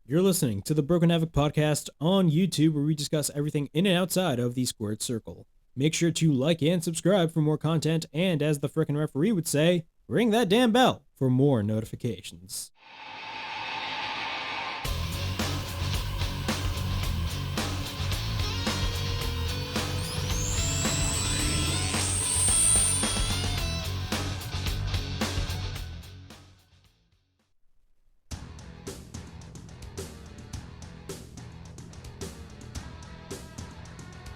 You're listening to the Broken Havoc podcast on YouTube, where we discuss everything in and outside of the squared circle. Make sure to like and subscribe for more content, and as the frickin' referee would say, ring that damn bell for more notifications.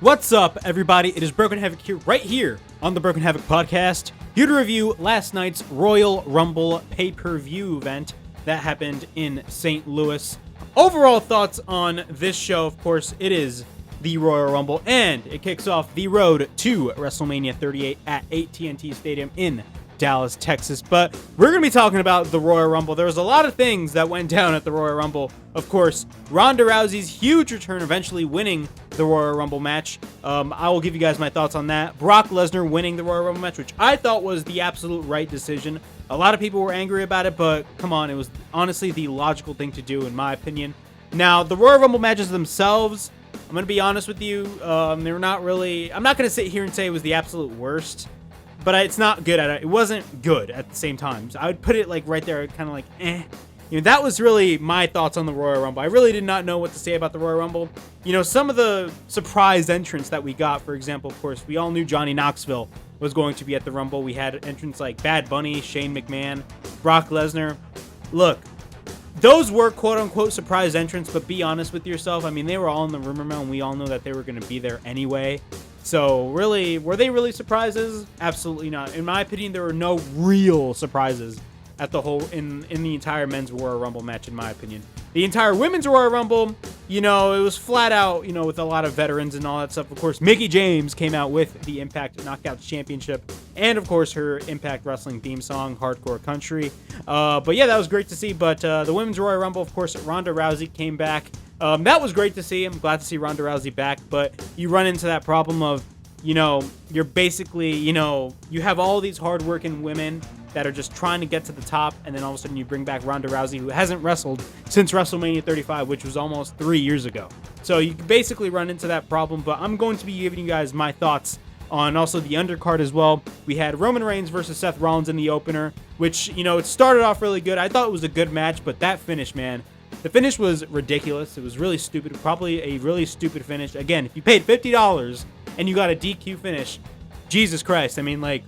What's up, everybody? It is Broken Havoc right here on the Broken Havoc podcast, here to review last night's Royal Rumble pay-per-view event that happened in St. Louis. Overall thoughts on this show, of course, it is the Royal Rumble, and it kicks off the road to WrestleMania 38 at AT&T Stadium in Dallas, Texas. But we're going to be talking about the Royal Rumble. There was a lot of things that went down at the Royal Rumble. Of course, Ronda Rousey's huge return, eventually winning the Royal Rumble match. I will give you guys my thoughts on that. Brock Lesnar winning the Royal Rumble match, which I thought was the absolute right decision. A lot of people were angry about it, but come on, it was honestly the logical thing to do, in my opinion. Now, the Royal Rumble matches themselves, I'm going to be honest with you, they were not really... I'm not going to sit here and say it was the absolute worst, but it's not good at it. It wasn't good at the same time. So I would put it like right there, kind of like, eh. You know, that was really my thoughts on the Royal Rumble. I really did not know what to say about the Royal Rumble. You know, some of the surprise entrants that we got, for example, of course, we all knew Johnny Knoxville was going to be at the Rumble. We had entrants like Bad Bunny, Shane McMahon, Brock Lesnar. Look, those were quote-unquote surprise entrants, but be honest with yourself. I mean, they were all in the rumor mill, and we all know that they were going to be there anyway. So, really, were they really surprises? Absolutely not. In my opinion, there were no real surprises at the whole in the entire men's Royal Rumble match, in my opinion. The entire women's Royal Rumble, you know, it was flat out, you know, with a lot of veterans and all that stuff. Of course, Mickie James came out with the Impact Knockouts Championship and, of course, her Impact Wrestling theme song, Hardcore Country. But yeah, that was great to see. But the women's Royal Rumble, of course, Ronda Rousey came back. That was great to see. I'm glad to see Ronda Rousey back. But you run into that problem of, you know, you're basically, you know, you have all these hardworking women that are just trying to get to the top, and then all of a sudden you bring back Ronda Rousey, who hasn't wrestled since WrestleMania 35, which was almost 3 years ago. So you basically run into that problem, but I'm going to be giving you guys my thoughts on also the undercard as well. We had Roman Reigns versus Seth Rollins in the opener, which, you know, it started off really good. I thought it was a good match, but that finish, man, the finish was ridiculous. It was really stupid, probably a really stupid finish. Again, if you paid $50 and you got a DQ finish, Jesus Christ, I mean, like,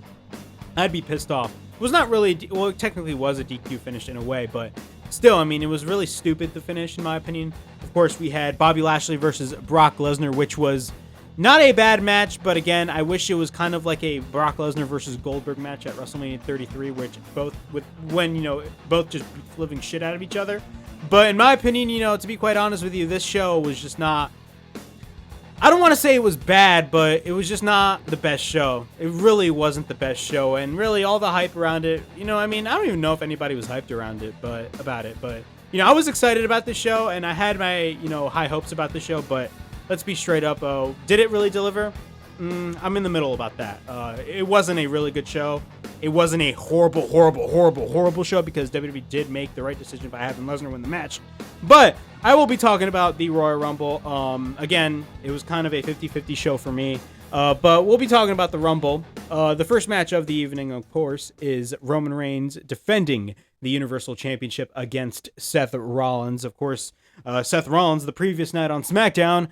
I'd be pissed off. It was not really, well, it technically was a DQ finish in a way, but still, I mean, it was really stupid, the finish, in my opinion. Of course, we had Bobby Lashley versus Brock Lesnar, which was not a bad match, but again, I wish it was kind of like a Brock Lesnar versus Goldberg match at WrestleMania 33, which both just beat the living shit out of each other. But in my opinion, you know, to be quite honest with you, this show was just not, I don't want to say it was bad, but it was just not the best show. It really wasn't the best show, and really all the hype around it, you know, I mean, I don't even know if anybody was hyped around it, but you know, I was excited about the show, and I had my, you know, high hopes about the show, but let's be straight up, did it really deliver? I'm in the middle about that. It wasn't a really good show. It wasn't a horrible show, because WWE did make the right decision by having Lesnar win the match. But I will be talking about the Royal Rumble. Again, it was kind of a 50-50 show for me. But we'll be talking about the Rumble. The first match of the evening, of course, is Roman Reigns defending the Universal Championship against Seth Rollins. Of course, Seth Rollins, the previous night on SmackDown,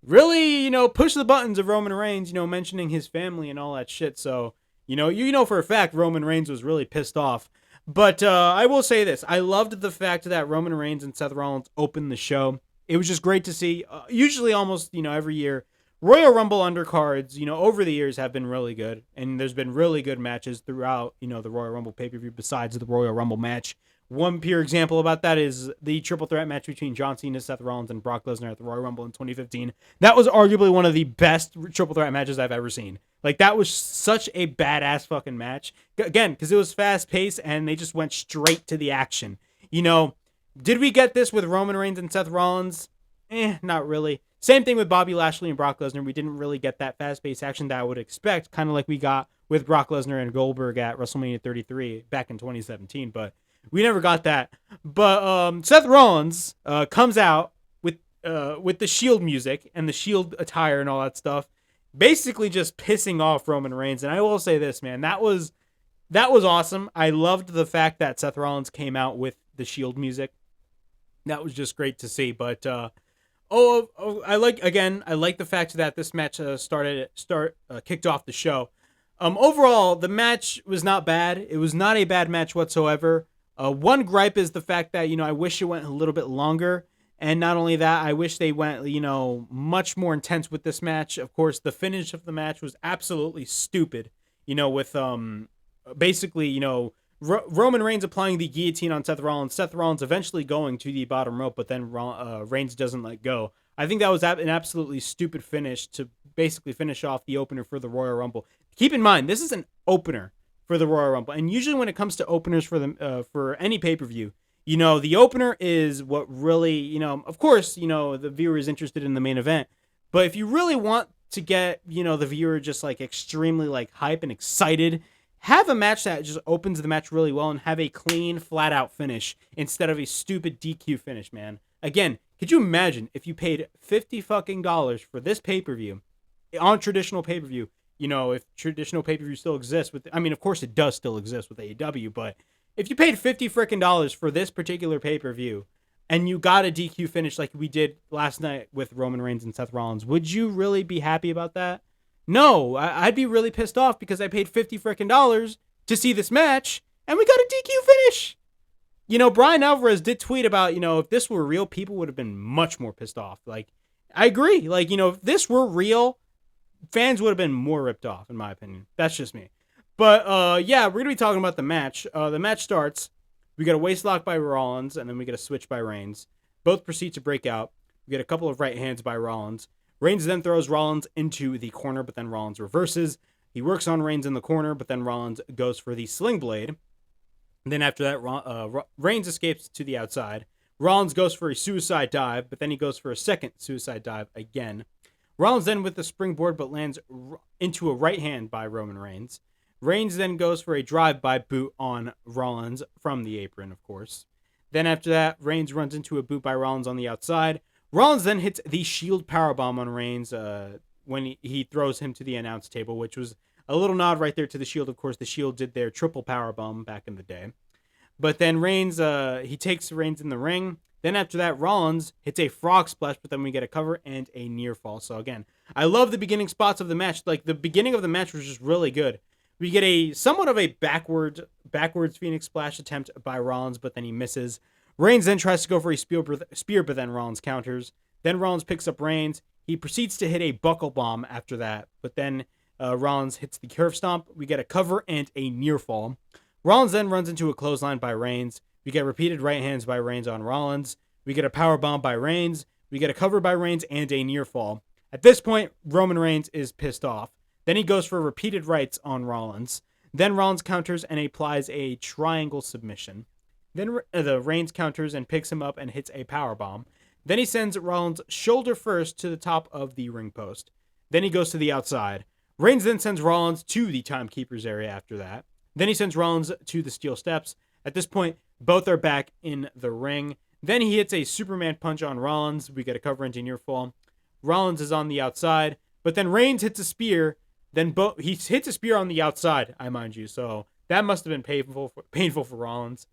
really, you know, pushed the buttons of Roman Reigns, you know, mentioning his family and all that shit. So, you know for a fact Roman Reigns was really pissed off. But I will say this. I loved the fact that Roman Reigns and Seth Rollins opened the show. It was just great to see. Usually almost, you know, every year, Royal Rumble undercards, you know, over the years have been really good. And there's been really good matches throughout, you know, the Royal Rumble pay-per-view besides the Royal Rumble match. One pure example about that is the triple threat match between John Cena, Seth Rollins, and Brock Lesnar at the Royal Rumble in 2015. That was arguably one of the best triple threat matches I've ever seen. Like, that was such a badass fucking match. Again, because it was fast paced and they just went straight to the action. You know, did we get this with Roman Reigns and Seth Rollins? Not really. Same thing with Bobby Lashley and Brock Lesnar. We didn't really get that fast paced action that I would expect, kind of like we got with Brock Lesnar and Goldberg at WrestleMania 33 back in 2017. But We never got that. But Seth Rollins comes out with the Shield music and the Shield attire and all that stuff, basically just pissing off Roman Reigns. And I will say this, man, that was awesome. I loved the fact that Seth Rollins came out with the Shield music. That was just great to see. But I like the fact that this match kicked off the show. Overall, the match was not bad. It was not a bad match whatsoever. One gripe is the fact that, I wish it went a little bit longer. And not only that, I wish they went, much more intense with this match. Of course, the finish of the match was absolutely stupid, with basically, Roman Reigns applying the guillotine on Seth Rollins eventually going to the bottom rope, but then Reigns doesn't let go. I think that was an absolutely stupid finish to basically finish off the opener for the Royal Rumble. Keep in mind, this is an opener for the Royal Rumble, and usually when it comes to openers for any pay-per-view, the opener is what really, of course, the viewer is interested in the main event, but if you really want to get, the viewer just like extremely like hype and excited, have a match that just opens the match really well and have a clean, flat out finish instead of a stupid DQ finish, man. Again, could you imagine if you paid $50 fucking for this pay-per-view on traditional pay-per-view? If traditional pay-per-view still exists of course it does still exist with AEW, but if you paid $50 frickin' for this particular pay-per-view and you got a DQ finish like we did last night with Roman Reigns and Seth Rollins, would you really be happy about that? No, I'd be really pissed off because I paid $50 frickin' to see this match and we got a DQ finish. Brian Alvarez did tweet about, if this were real, people would have been much more pissed off. Like, I agree. Like, if this were real, fans would have been more ripped off, in my opinion. That's just me. But, yeah, we're going to be talking about the match. The match starts. We get a waistlock by Rollins, and then we get a switch by Reigns. Both proceed to break out. We get a couple of right hands by Rollins. Reigns then throws Rollins into the corner, but then Rollins reverses. He works on Reigns in the corner, but then Rollins goes for the sling blade. And then after that, Reigns escapes to the outside. Rollins goes for a suicide dive, but then he goes for a second suicide dive again. Rollins then with the springboard, but lands into a right hand by Roman Reigns. Reigns then goes for a drive-by boot on Rollins from the apron, of course. Then after that, Reigns runs into a boot by Rollins on the outside. Rollins then hits the Shield powerbomb on Reigns when he throws him to the announce table, which was a little nod right there to the Shield. Of course, the Shield did their triple powerbomb back in the day. But then Reigns, he takes Reigns in the ring. Then after that, Rollins hits a frog splash, but then we get a cover and a near fall. So again, I love the beginning spots of the match. Like, the beginning of the match was just really good. We get a somewhat of a backwards Phoenix splash attempt by Rollins, but then he misses. Reigns then tries to go for a spear, but then Rollins counters. Then Rollins picks up Reigns. He proceeds to hit a buckle bomb after that, but then Rollins hits the curve stomp. We get a cover and a near fall. Rollins then runs into a clothesline by Reigns. We get repeated right hands by Reigns on Rollins. We get a power bomb by Reigns. We get a cover by Reigns and a near fall. At this point, Roman Reigns is pissed off. Then he goes for repeated rights on Rollins. Then Rollins counters and applies a triangle submission. Then the Reigns counters and picks him up and hits a powerbomb. Then he sends Rollins shoulder first to the top of the ring post. Then he goes to the outside. Reigns then sends Rollins to the timekeeper's area after that. Then he sends Rollins to the steel steps. At this point, both are back in the ring. Then he hits a Superman punch on Rollins. We get a cover into near fall. Rollins is on the outside, but then Reigns hits a spear. Then he hits a spear on the outside, I mind you. So that must have been painful for Rollins.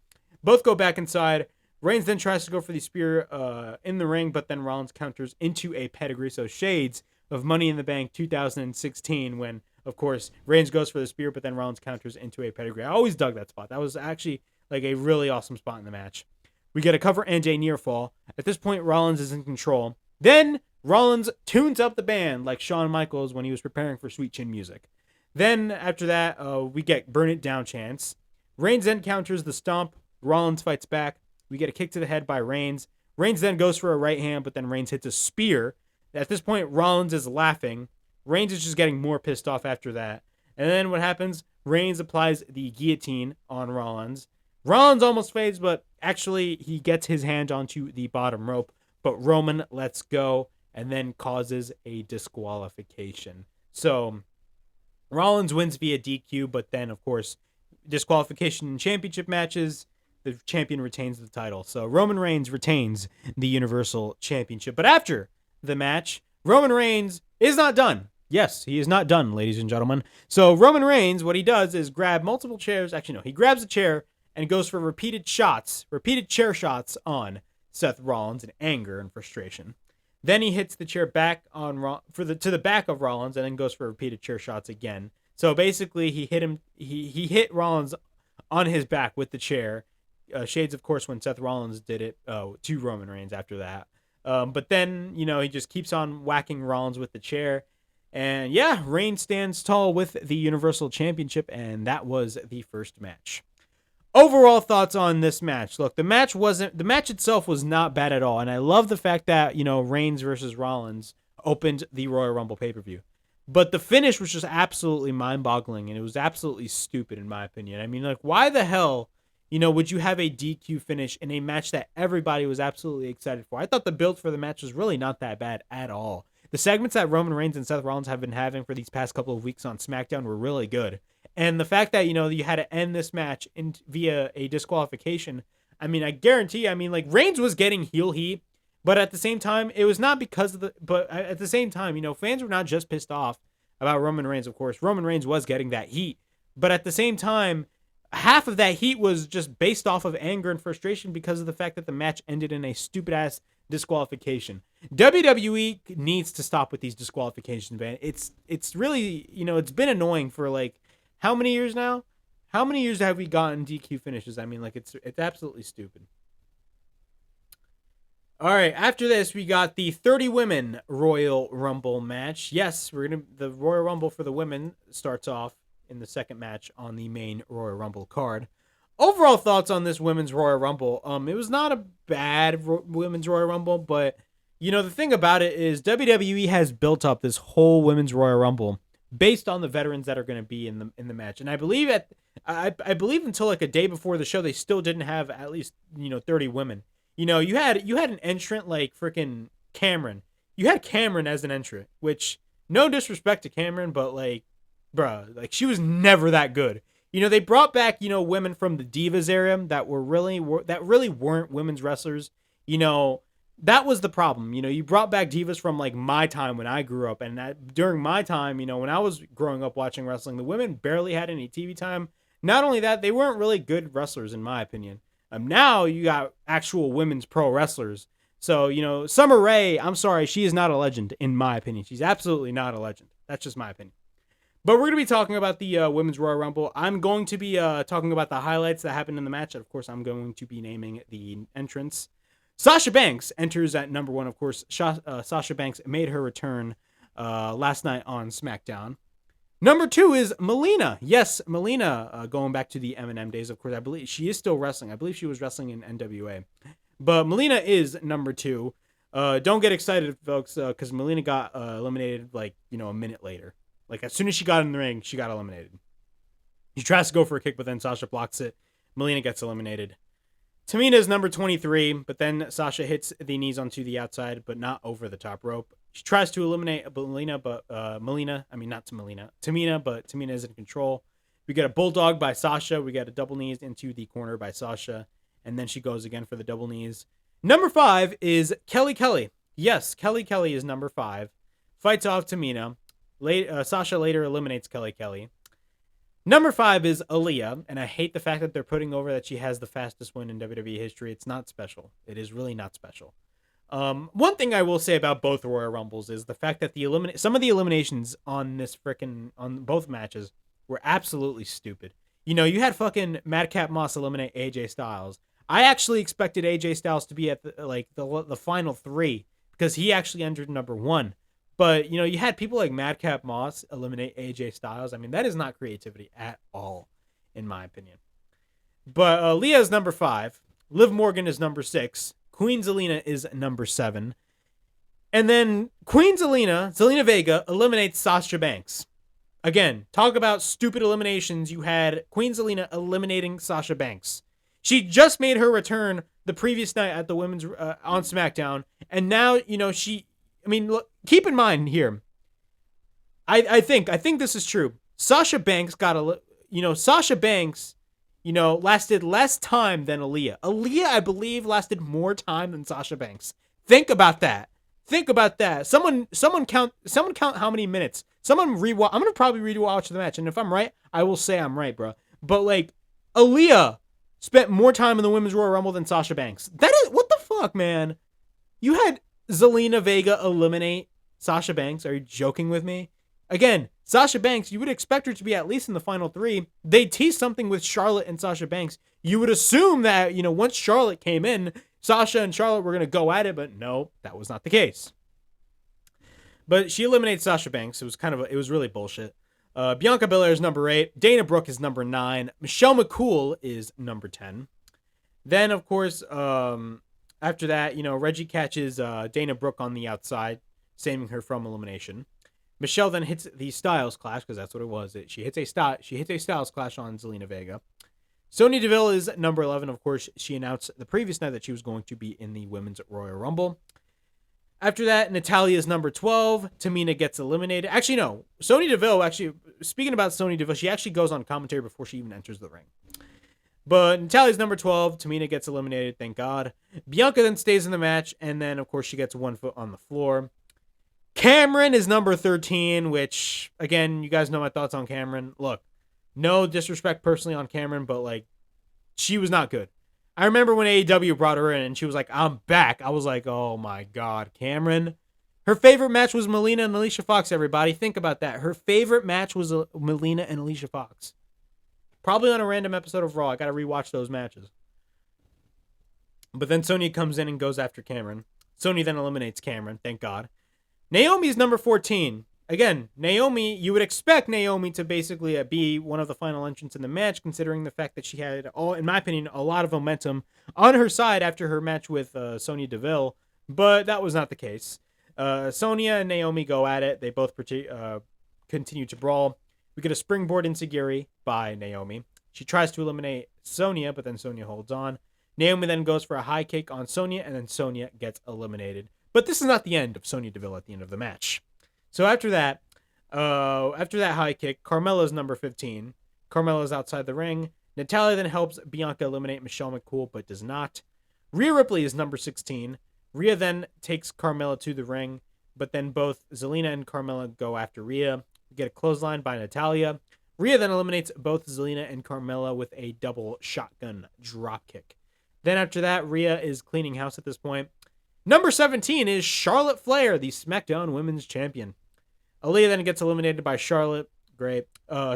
Both go back inside. Reigns then tries to go for the spear in the ring, but then Rollins counters into a pedigree. So shades of Money in the Bank 2016 when, of course, Reigns goes for the spear, but then Rollins counters into a pedigree. I always dug that spot. That was actually like a really awesome spot in the match. We get a cover and a near fall. At this point, Rollins is in control. Then Rollins tunes up the band like Shawn Michaels when he was preparing for Sweet Chin Music. Then after that, we get Burn It Down chants. Reigns then counters the stomp. Rollins fights back. We get a kick to the head by Reigns. Reigns then goes for a right hand, but then Reigns hits a spear. At this point, Rollins is laughing. Reigns is just getting more pissed off after that. And then what happens? Reigns applies the guillotine on Rollins. Rollins almost fades, but actually he gets his hand onto the bottom rope. But Roman lets go and then causes a disqualification. So Rollins wins via DQ, but then, of course, disqualification in championship matches, the champion retains the title. So Roman Reigns retains the Universal Championship. But after the match, Roman Reigns is not done. Yes, he is not done, ladies and gentlemen. So Roman Reigns, what he does is grab multiple chairs. Actually, no, he grabs a chair and goes for repeated chair shots on Seth Rollins in anger and frustration. Then he hits the chair back on to the back of Rollins and then goes for repeated chair shots again. So basically, he hit Rollins on his back with the chair. Shades, of course, when Seth Rollins did it to Roman Reigns after that. But then, he just keeps on whacking Rollins with the chair. And yeah, Reigns stands tall with the Universal Championship, and that was the first match. Overall thoughts on this match. Look, the match itself was not bad at all, and I love the fact that, Reigns versus Rollins opened the Royal Rumble pay-per-view. But the finish was just absolutely mind-boggling, and it was absolutely stupid in my opinion. I mean, why the hell, would you have a DQ finish in a match that everybody was absolutely excited for? I thought the build for the match was really not that bad at all. The segments that Roman Reigns and Seth Rollins have been having for these past couple of weeks on SmackDown were really good. And the fact that, you had to end this match via a disqualification, I mean, I guarantee, Reigns was getting heel heat, but at the same time, it was not because of but at the same time, fans were not just pissed off about Roman Reigns, of course. Roman Reigns was getting that heat, but at the same time, half of that heat was just based off of anger and frustration because of the fact that the match ended in a stupid-ass disqualification. WWE needs to stop with these disqualifications, man. It's really, it's been annoying for how many years now? How many years have we gotten DQ finishes? I mean, it's absolutely stupid. All right, after this, we got the 30 women Royal Rumble match. Yes, the Royal Rumble for the women starts off in the second match on the main Royal Rumble card. Overall thoughts on this women's Royal Rumble. It was not a bad women's Royal Rumble, but the thing about it is WWE has built up this whole women's Royal Rumble based on the veterans that are going to be in the match. And I believe I believe until a day before the show, they still didn't have at least 30 women. You had an entrant like freaking Cameron. You had Cameron as an entrant, which no disrespect to Cameron, but bruh, she was never that good. They brought back, women from the Divas era that really weren't women's wrestlers. That was the problem. You brought back Divas from my time when I grew up, and during my time, when I was growing up watching wrestling, the women barely had any TV time. Not only that, they weren't really good wrestlers in my opinion. Now you got actual women's pro wrestlers. So, Summer Rae, I'm sorry, she is not a legend in my opinion. She's absolutely not a legend. That's just my opinion. But we're going to be talking about the Women's Royal Rumble. I'm going to be talking about the highlights that happened in the match. And, of course, I'm going to be naming the entrants. Sasha Banks enters at number 1. Of course, Sasha Banks made her return last night on SmackDown. Number 2 is Melina. Yes, Melina, going back to the M&M days. Of course, I believe she is still wrestling. I believe she was wrestling in NWA. But Melina is number 2. Don't get excited, folks, because Melina got eliminated a minute later. As soon as she got in the ring, she got eliminated. She tries to go for a kick, but then Sasha blocks it. Melina gets eliminated. Tamina is number 23, but then Sasha hits the knees onto the outside, but not over the top rope. She tries to eliminate Tamina, but Tamina is in control. We get a bulldog by Sasha. We got a double knees into the corner by Sasha, and then she goes again for the double knees. Number 5 is Kelly Kelly. Yes, Kelly Kelly is number 5. Fights off Tamina. Sasha later eliminates Kelly Kelly. Number 5 is Aaliyah, and I hate the fact that they're putting over that she has the fastest win in WWE history. It's not special. It is really not special. One thing I will say about both Royal Rumbles is the fact that some of the eliminations on both matches were absolutely stupid. You had fucking Madcap Moss eliminate AJ Styles. I actually expected AJ Styles to be at the final 3 because he actually entered number 1. But, you had people like Madcap Moss eliminate AJ Styles. I mean, that is not creativity at all, in my opinion. But Leah is number 5. Liv Morgan is number 6. Queen Zelina is number 7. And then Queen Zelina Vega, eliminates Sasha Banks. Again, talk about stupid eliminations. You had Queen Zelina eliminating Sasha Banks. She just made her return the previous night at the women's on SmackDown. And now, look, keep in mind here. I think this is true. Sasha Banks Sasha Banks lasted less time than Aaliyah. Aaliyah, I believe, lasted more time than Sasha Banks. Think about that. Someone count how many minutes. Someone rewatch. I'm gonna probably rewatch the match, and if I'm right, I will say I'm right, bro. But like, Aaliyah spent more time in the Women's Royal Rumble than Sasha Banks. That is what the fuck, man. You had Zelina Vega eliminate Sasha Banks. Are you joking with me? Again, Sasha Banks, you would expect her to be at least in the final 3. They teased something with Charlotte and Sasha Banks. You would assume that, once Charlotte came in, Sasha and Charlotte were going to go at it, but no, that was not the case. But she eliminates Sasha Banks. It was really bullshit. Bianca Belair is number 8. Dana Brooke is number 9. Michelle McCool is number 10. Then, of course, after that, Reggie catches Dana Brooke on the outside, saving her from elimination. Michelle then hits the Styles Clash, because that's what it was. She hits a Styles Clash on Zelina Vega. Sonya Deville is number 11. Of course, she announced the previous night that she was going to be in the Women's Royal Rumble. After that, Natalya is number 12. Tamina gets eliminated. Actually, no. Sonya Deville, speaking about Sonya Deville, she actually goes on commentary before she even enters the ring. But Natalya's number 12. Tamina gets eliminated, thank God. Bianca then stays in the match, and then, of course, she gets 1 foot on the floor. Cameron is number 13, which, again, you guys know my thoughts on Cameron. Look, no disrespect personally on Cameron, but, she was not good. I remember when AEW brought her in, and she was like, I'm back. I was like, oh, my God, Cameron. Her favorite match was Melina and Alicia Fox, everybody. Think about that. Her favorite match was Melina and Alicia Fox. Probably on a random episode of Raw. I got to rewatch those matches. But then Sonya comes in and goes after Cameron. Sonya then eliminates Cameron, thank God. Naomi's number 14. Again, Naomi, you would expect Naomi to basically be one of the final entrants in the match, considering the fact that she had, in my opinion, a lot of momentum on her side after her match with Sonya Deville, but that was not the case. Sonya and Naomi go at it. They both continue to brawl. We get a springboard enziguri by Naomi. She tries to eliminate Sonya, but then Sonya holds on. Naomi then goes for a high kick on Sonya, and then Sonya gets eliminated. But this is not the end of Sonya Deville at the end of the match. So after that high kick, Carmella's number 15. Carmella's outside the ring. Natalya then helps Bianca eliminate Michelle McCool, but does not. Rhea Ripley is number 16. Rhea then takes Carmella to the ring, but then both Zelina and Carmella go after Rhea. We get a clothesline by Natalya. Rhea then eliminates both Zelina and Carmella with a double shotgun dropkick. Then after that, Rhea is cleaning house at this point. Number 17 is Charlotte Flair, the SmackDown Women's Champion. Aaliyah then gets eliminated by Charlotte. Great.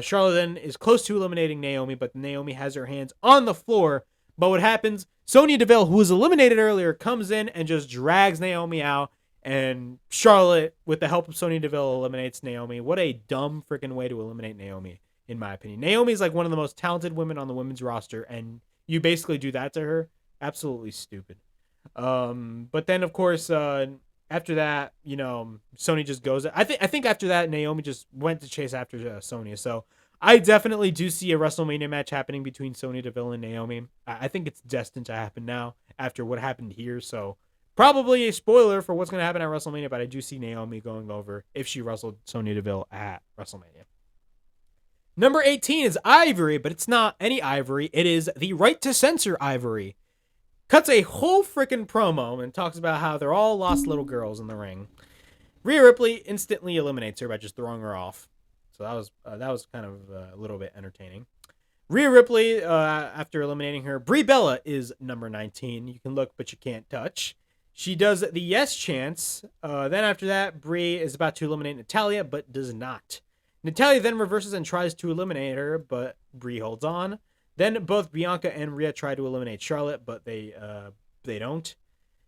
Charlotte then is close to eliminating Naomi, but Naomi has her hands on the floor. But what happens? Sonya Deville, who was eliminated earlier, comes in and just drags Naomi out. And Charlotte, with the help of Sonya Deville, eliminates Naomi. What a dumb freaking way to eliminate Naomi, in my opinion. Naomi is like one of the most talented women on the women's roster, and you basically do that to her. Absolutely stupid. But then, of course, after that, Sonya just goes. I think after that, Naomi just went to chase after Sonya. So I definitely do see a WrestleMania match happening between Sonya Deville and Naomi. I think it's destined to happen now after what happened here. So probably a spoiler for what's going to happen at WrestleMania, but I do see Naomi going over if she wrestled Sonya Deville at WrestleMania. Number 18 is Ivory, but it's not any Ivory. It is the Right to Censor Ivory. Cuts a whole freaking promo and talks about how they're all lost little girls in the ring. Rhea Ripley instantly eliminates her by just throwing her off. So that was kind of a little bit entertaining. Rhea Ripley, after eliminating her, Brie Bella is number 19. You can look, but you can't touch. She does the yes chance. Then after that, Brie is about to eliminate Natalya, but does not. Natalya then reverses and tries to eliminate her, but Brie holds on. Then both Bianca and Rhea try to eliminate Charlotte, but they don't.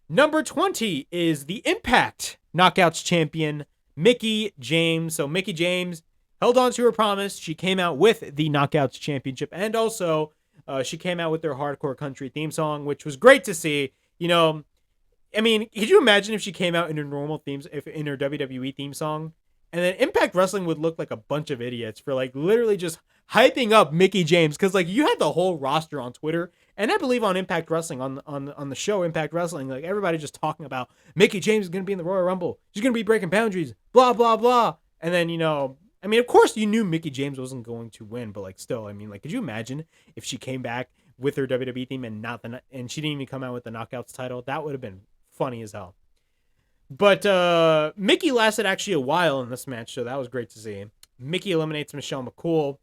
Number 20 is the Impact Knockouts champion, Mickie James. So Mickie James held on to her promise. She came out with the Knockouts championship, and also she came out with their Hardcore Country theme song, which was great to see. I mean, could you imagine if she came out in her normal themes, if in her WWE theme song? And then Impact Wrestling would look like a bunch of idiots for literally just hyping up Mickie James, because you had the whole roster on Twitter, and I believe on Impact Wrestling, on the show Impact Wrestling, everybody just talking about Mickie James is going to be in the Royal Rumble. She's going to be breaking boundaries, blah, blah, blah. And then, I mean, of course you knew Mickie James wasn't going to win, but like still, I mean, like, could you imagine if she came back with her WWE theme and and she didn't even come out with the Knockouts title? That would have been funny as hell. But Mickie lasted actually a while in this match, so that was great to see. Mickie eliminates Michelle McCool.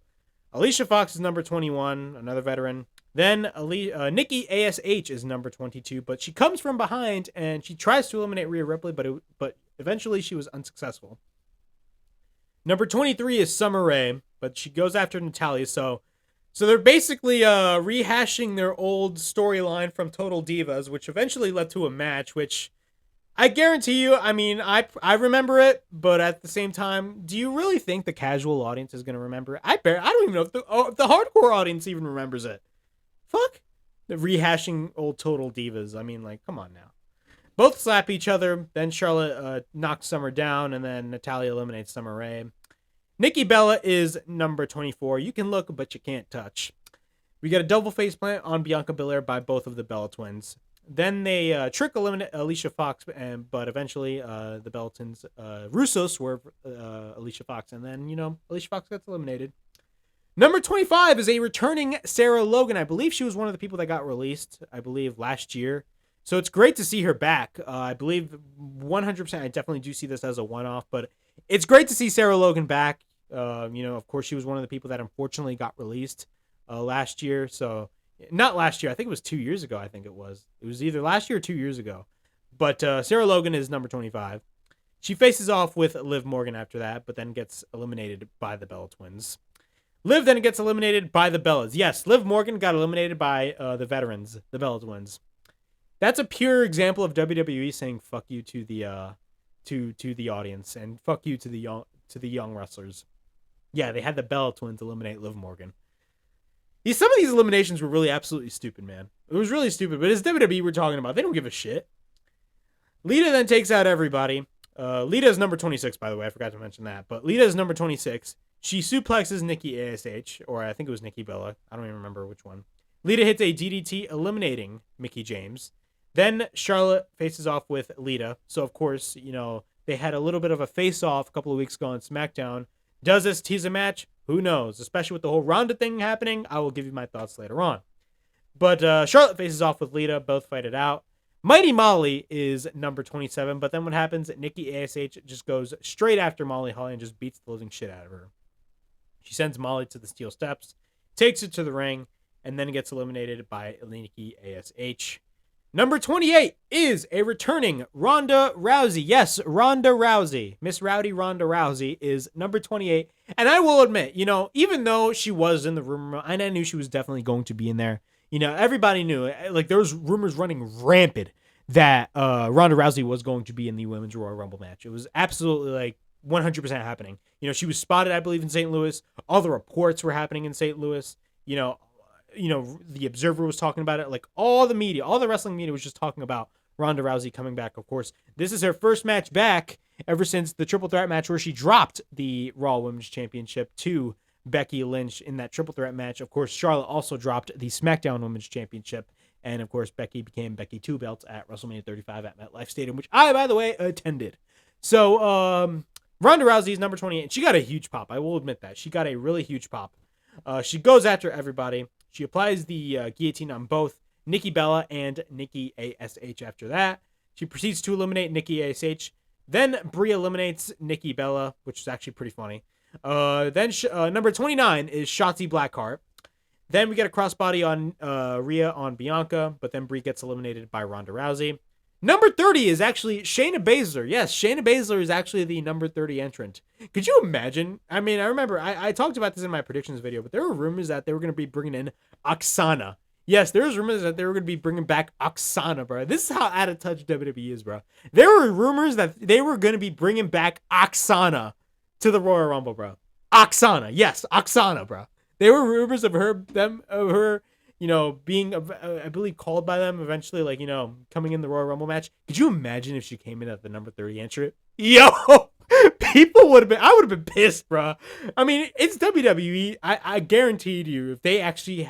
Alicia Fox is number 21, another veteran. Then Nikki ASH is number 22, but she comes from behind and she tries to eliminate Rhea Ripley, but eventually she was unsuccessful. Number 23 is Summer Rae, but she goes after Natalya. So they're basically rehashing their old storyline from Total Divas, which eventually led to a match, which I guarantee you, I mean, I remember it, but at the same time, do you really think the casual audience is going to remember it? I don't even know if the hardcore audience even remembers it. Fuck. The rehashing old Total Divas. I mean, like, come on now. Both slap each other, then Charlotte knocks Summer down, and then Natalya eliminates Summer Rae. Nikki Bella is number 24. You can look, but you can't touch. We get a double face plant on Bianca Belair by both of the Bella twins. Then they trick eliminate Alicia Fox, but eventually the Bella twins, Russo swerve Alicia Fox, and then, Alicia Fox gets eliminated. Number 25 is a returning Sarah Logan. I believe she was one of the people that got released, last year. So it's great to see her back. I believe 100%. I definitely do see this as a one-off, but it's great to see Sarah Logan back. Of course, she was one of the people that unfortunately got released last year. So not last year. I think it was 2 years ago. I think it was. It was either last year or 2 years ago. But Sarah Logan is number 25. She faces off with Liv Morgan after that, but then gets eliminated by the Bella twins. Liv then gets eliminated by the Bellas. Yes, Liv Morgan got eliminated by the veterans, the Bella twins. That's a pure example of WWE saying "fuck you" to the audience and "fuck you" to the young wrestlers. Yeah, they had the Bella twins eliminate Liv Morgan. Some of these eliminations were really absolutely stupid, man. It was really stupid, but it's WWE we're talking about. They don't give a shit. Lita then takes out everybody. Lita is number 26, by the way. I forgot to mention that. But Lita is number 26. She suplexes Nikki ASH, or I think it was Nikki Bella. I don't even remember which one. Lita hits a DDT, eliminating Mickie James. Then Charlotte faces off with Lita. So, of course, they had a little bit of a face-off a couple of weeks ago on SmackDown. Does this tease a match? Who knows? Especially with the whole Ronda thing happening. I will give you my thoughts later on. But Charlotte faces off with Lita. Both fight it out. Mighty Molly is number 27. But then what happens? Nikki ASH just goes straight after Molly Holly and just beats the living shit out of her. She sends Molly to the steel steps, takes it to the ring, and then gets eliminated by Nikki ASH. Number 28 is a returning Ronda Rousey. Yes, Ronda Rousey. Miss Rowdy Ronda Rousey is number 28. And I will admit, even though she was in the rumor, and I knew she was definitely going to be in there, everybody knew. Like, there was rumors running rampant that Ronda Rousey was going to be in the Women's Royal Rumble match. It was absolutely, 100% happening. She was spotted, I believe, in St. Louis. All the reports were happening in St. Louis. The Observer was talking about it. Like, all the media, all the wrestling media was just talking about Ronda Rousey coming back. Of course, this is her first match back ever since the triple threat match where she dropped the Raw Women's Championship to Becky Lynch in that triple threat match. Of course, Charlotte also dropped the SmackDown Women's Championship. And, of course, Becky became Becky Two Belts at WrestleMania 35 at MetLife Stadium, which I, by the way, attended. So, Ronda Rousey is number 28. And she got a huge pop. I will admit that. She got a really huge pop. She goes after everybody. She applies the guillotine on both Nikki Bella and Nikki ASH after that. She proceeds to eliminate Nikki ASH. Then Brie eliminates Nikki Bella, which is actually pretty funny. Then number 29 is Shotzi Blackheart. Then we get a crossbody on Rhea on Bianca, but then Brie gets eliminated by Ronda Rousey. Number 30 is actually Shayna Baszler. Yes, Shayna Baszler is actually the number 30 entrant. Could you imagine? I mean, I remember I talked about this in my predictions video, but there were rumors that they were going to be bringing in Oksana. Yes, there was rumors that they were going to be bringing back Oksana, bro. This is how out of touch WWE is, bro. There were rumors that they were going to be bringing back Oksana to the Royal Rumble, bro. Oksana. Yes, Oksana, bro. There were rumors of her being, I believe, called by them eventually, coming in the Royal Rumble match. Could you imagine if she came in at the number 30 entrant? Yo, people would have been, I would have been pissed, bro. I mean, it's WWE. I guaranteed you, if they actually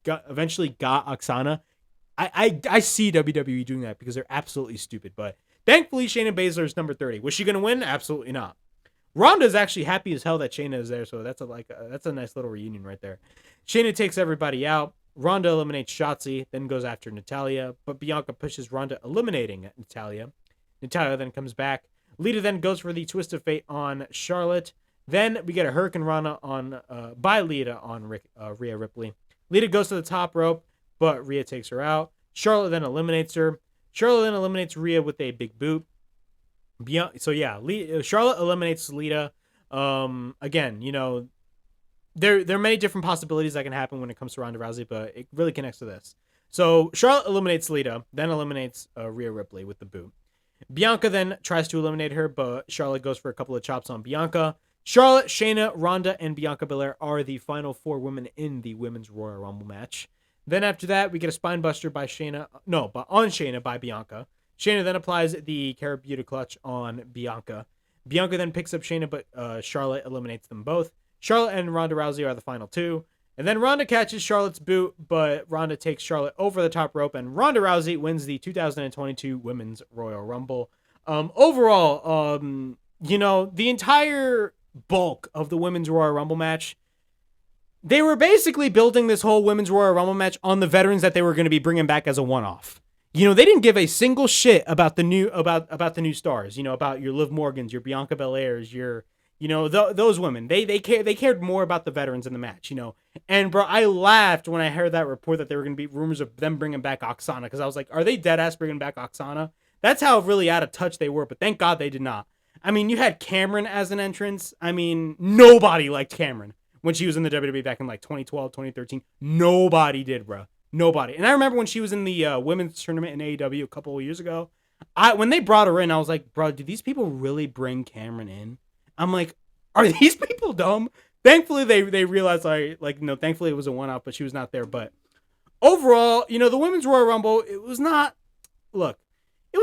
eventually got Oksana, I see WWE doing that because they're absolutely stupid. But thankfully, Shayna Baszler is number 30. Was she going to win? Absolutely not. Ronda's actually happy as hell that Shayna is there, so that's a nice little reunion right there. Shayna takes everybody out. Ronda eliminates Shotzi, then goes after Natalya, but Bianca pushes Ronda, eliminating Natalya. Natalya then comes back. Lita then goes for the twist of fate on Charlotte. Then we get a Hurricane Rana on by Lita on Rhea Ripley. Lita goes to the top rope, but Rhea takes her out. Charlotte then eliminates her. Charlotte then eliminates Rhea with a big boot. Charlotte eliminates Lita. Again, there are many different possibilities that can happen when it comes to Ronda Rousey, but it really connects to this. So Charlotte eliminates Lita, then eliminates Rhea Ripley with the boot. Bianca then tries to eliminate her, but Charlotte goes for a couple of chops on Bianca. Charlotte, Shayna, Ronda, and Bianca Belair are the final 4 women in the Women's Royal Rumble match. Then after that, we get a spine buster on Shayna by Bianca. Shayna then applies the Karabuta clutch on Bianca. Bianca then picks up Shayna, but Charlotte eliminates them both. Charlotte and Ronda Rousey are the final 2. And then Ronda catches Charlotte's boot, but Ronda takes Charlotte over the top rope, and Ronda Rousey wins the 2022 Women's Royal Rumble. Overall, the entire bulk of the Women's Royal Rumble match, they were basically building this whole Women's Royal Rumble match on the veterans that they were going to be bringing back as a one-off. They didn't give a single shit about the new stars, about your Liv Morgans, your Bianca Belairs, your those women. They cared more about the veterans in the match, And bro, I laughed when I heard that report that there were going to be rumors of them bringing back Oksana, because I was like, are they dead ass bringing back Oksana? That's how really out of touch they were, but thank God they did not. I mean, you had Cameron as an entrance. I mean, nobody liked Cameron when she was in the WWE back in like 2012, 2013. Nobody did, bro. Nobody. And I remember when she was in the women's tournament in AEW a couple of years ago, when they brought her in, I was like, bro, did these people really bring Cameron in? I'm like, are these people dumb? Thankfully, they realized, thankfully it was a one-off, but she was not there. But overall, the Women's Royal Rumble, it was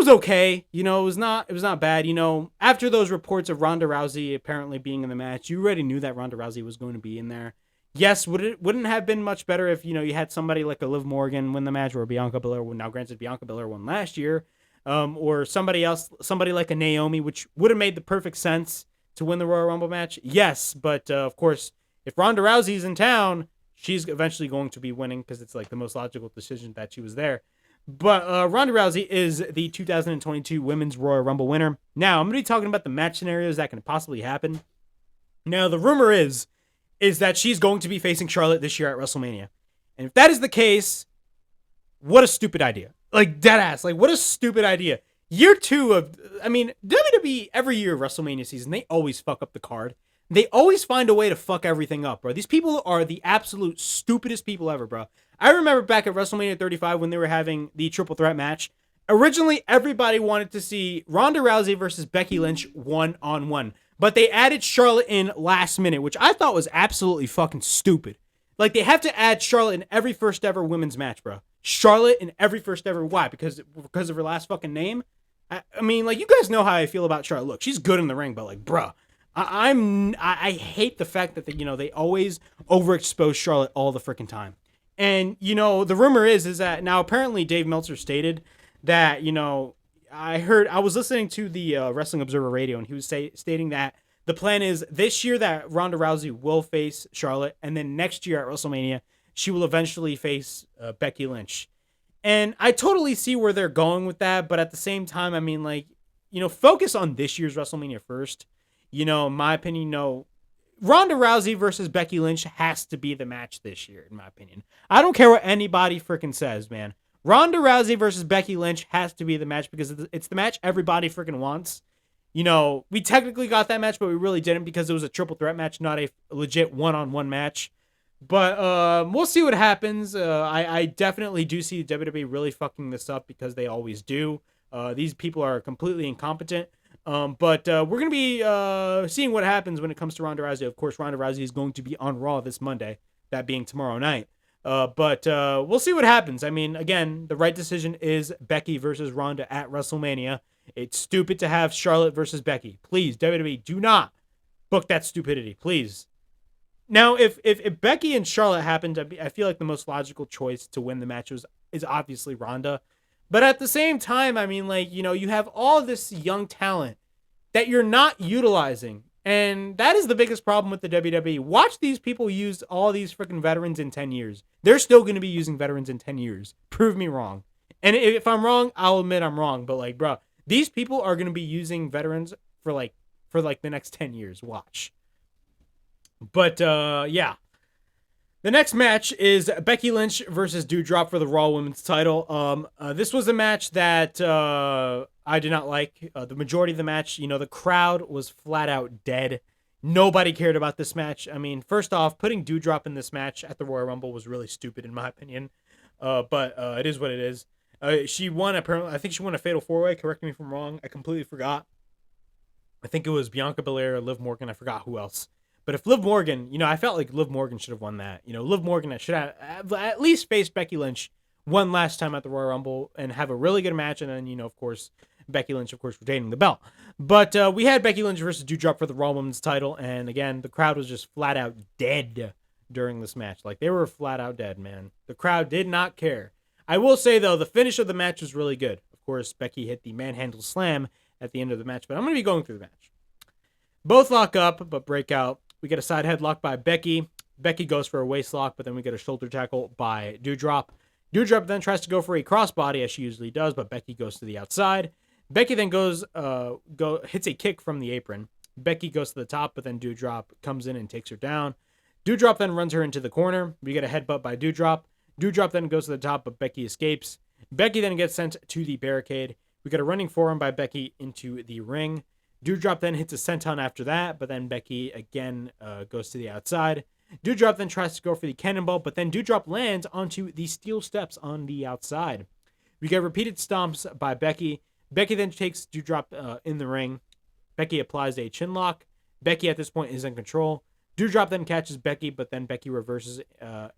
okay. It was not bad. After those reports of Ronda Rousey apparently being in the match, you already knew that Ronda Rousey was going to be in there. Yes, wouldn't have been much better if, you had somebody like a Liv Morgan win the match, or Bianca Belair. Now, granted, Bianca Belair won last year, or somebody else, somebody like a Naomi, which would have made the perfect sense to win the Royal Rumble match. Yes, but of course, if Ronda Rousey's in town, she's eventually going to be winning, because it's like the most logical decision that she was there. But Ronda Rousey is the 2022 Women's Royal Rumble winner. Now, I'm going to be talking about the match scenarios that can possibly happen. Now, the rumor is that she's going to be facing Charlotte this year at WrestleMania. And if that is the case, what a stupid idea. Like, dead ass. Like, what a stupid idea. Year 2 of, WWE, every year of WrestleMania season, they always fuck up the card. They always find a way to fuck everything up, bro. These people are the absolute stupidest people ever, bro. I remember back at WrestleMania 35 when they were having the triple threat match. Originally, everybody wanted to see Ronda Rousey versus Becky Lynch 1-on-1. But they added Charlotte in last minute, which I thought was absolutely fucking stupid. Like, they have to add Charlotte in every first ever women's match, bro. Charlotte in every first ever. Why? Because of her last fucking name? I mean, like, you guys know how I feel about Charlotte. Look, she's good in the ring, but like, bruh, I hate the fact that they always overexpose Charlotte all the freaking time. And the rumor is that now apparently Dave Meltzer stated that I was listening to the Wrestling Observer Radio, and he was stating that the plan is this year that Ronda Rousey will face Charlotte, and then next year at WrestleMania she will eventually face Becky Lynch. And I totally see where they're going with that, but at the same time, I mean, like, focus on this year's WrestleMania first. In my opinion, Ronda Rousey versus Becky Lynch has to be the match this year, in my opinion. I don't care what anybody freaking says, man. Ronda Rousey versus Becky Lynch has to be the match, because it's the match everybody freaking wants. We technically got that match, but we really didn't, because it was a triple threat match, not a legit one-on-one match. But we'll see what happens. I definitely do see WWE really fucking this up, because they always do. These people are completely incompetent. But we're going to be seeing what happens when it comes to Ronda Rousey. Of course, Ronda Rousey is going to be on Raw this Monday, that being tomorrow night. But we'll see what happens. I mean, again, the right decision is Becky versus Ronda at WrestleMania. It's stupid to have Charlotte versus Becky. Please, WWE, do not book that stupidity, please. Now, if Becky and Charlotte happened, I feel like the most logical choice to win the match is obviously Ronda. But at the same time, I mean, like, you have all this young talent that you're not utilizing. And that is the biggest problem with the WWE. Watch these people use all these freaking veterans in 10 years. They're still going to be using veterans in 10 years. Prove me wrong. And if I'm wrong, I'll admit I'm wrong. But like, bro, these people are going to be using veterans for the next 10 years. Watch. But yeah. The next match is Becky Lynch versus Doudrop for the Raw Women's title. This was a match that I did not like. The majority of the match, the crowd was flat out dead. Nobody cared about this match. I mean, first off, putting Doudrop in this match at the Royal Rumble was really stupid in my opinion. But it is what it is. She won, apparently. I think she won a Fatal 4-Way. Correct me if I'm wrong. I completely forgot. I think it was Bianca Belair, Liv Morgan. I forgot who else. But if Liv Morgan, I felt like Liv Morgan should have won that. Liv Morgan should have at least faced Becky Lynch one last time at the Royal Rumble and have a really good match. And then, of course, Becky Lynch, of course, retaining the belt. But we had Becky Lynch versus Doudrop for the Raw Women's title. And again, the crowd was just flat out dead during this match. Like, they were flat out dead, man. The crowd did not care. I will say, though, the finish of the match was really good. Of course, Becky hit the manhandle slam at the end of the match. But I'm going to be going through the match. Both lock up, but break out. We get a side headlock by Becky. Becky goes for a waist lock, but then we get a shoulder tackle by Doudrop. Doudrop then tries to go for a crossbody, as she usually does, but Becky goes to the outside. Becky then hits a kick from the apron. Becky goes to the top, but then Doudrop comes in and takes her down. Doudrop then runs her into the corner. We get a headbutt by Doudrop. Doudrop then goes to the top, but Becky escapes. Becky then gets sent to the barricade. We get a running forearm by Becky into the ring. Doudrop then hits a senton after that, but then Becky again goes to the outside. Doudrop then tries to go for the cannonball, but then Doudrop lands onto the steel steps on the outside. We get repeated stomps by Becky. Becky then takes Doudrop in the ring. Becky applies a chin lock. Becky at this point is in control. Doudrop then catches Becky, but then Becky reverses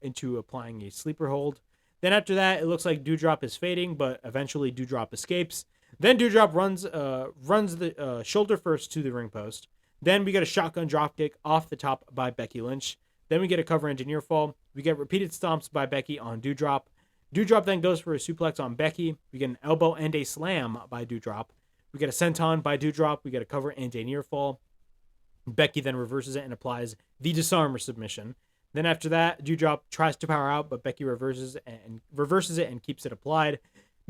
into applying a sleeper hold. Then after that, it looks like Doudrop is fading, but eventually Doudrop escapes. Then Doudrop runs the shoulder first to the ring post. Then we get a shotgun dropkick off the top by Becky Lynch. Then we get a cover engineer fall. We get repeated stomps by Becky on Doudrop. Doudrop then goes for a suplex on Becky. We get an elbow and a slam by Doudrop. We get a senton by Doudrop. We get a cover and a near fall. Becky then reverses it and applies the disarmer submission. Then after that, Doudrop tries to power out, but Becky reverses it and keeps it applied.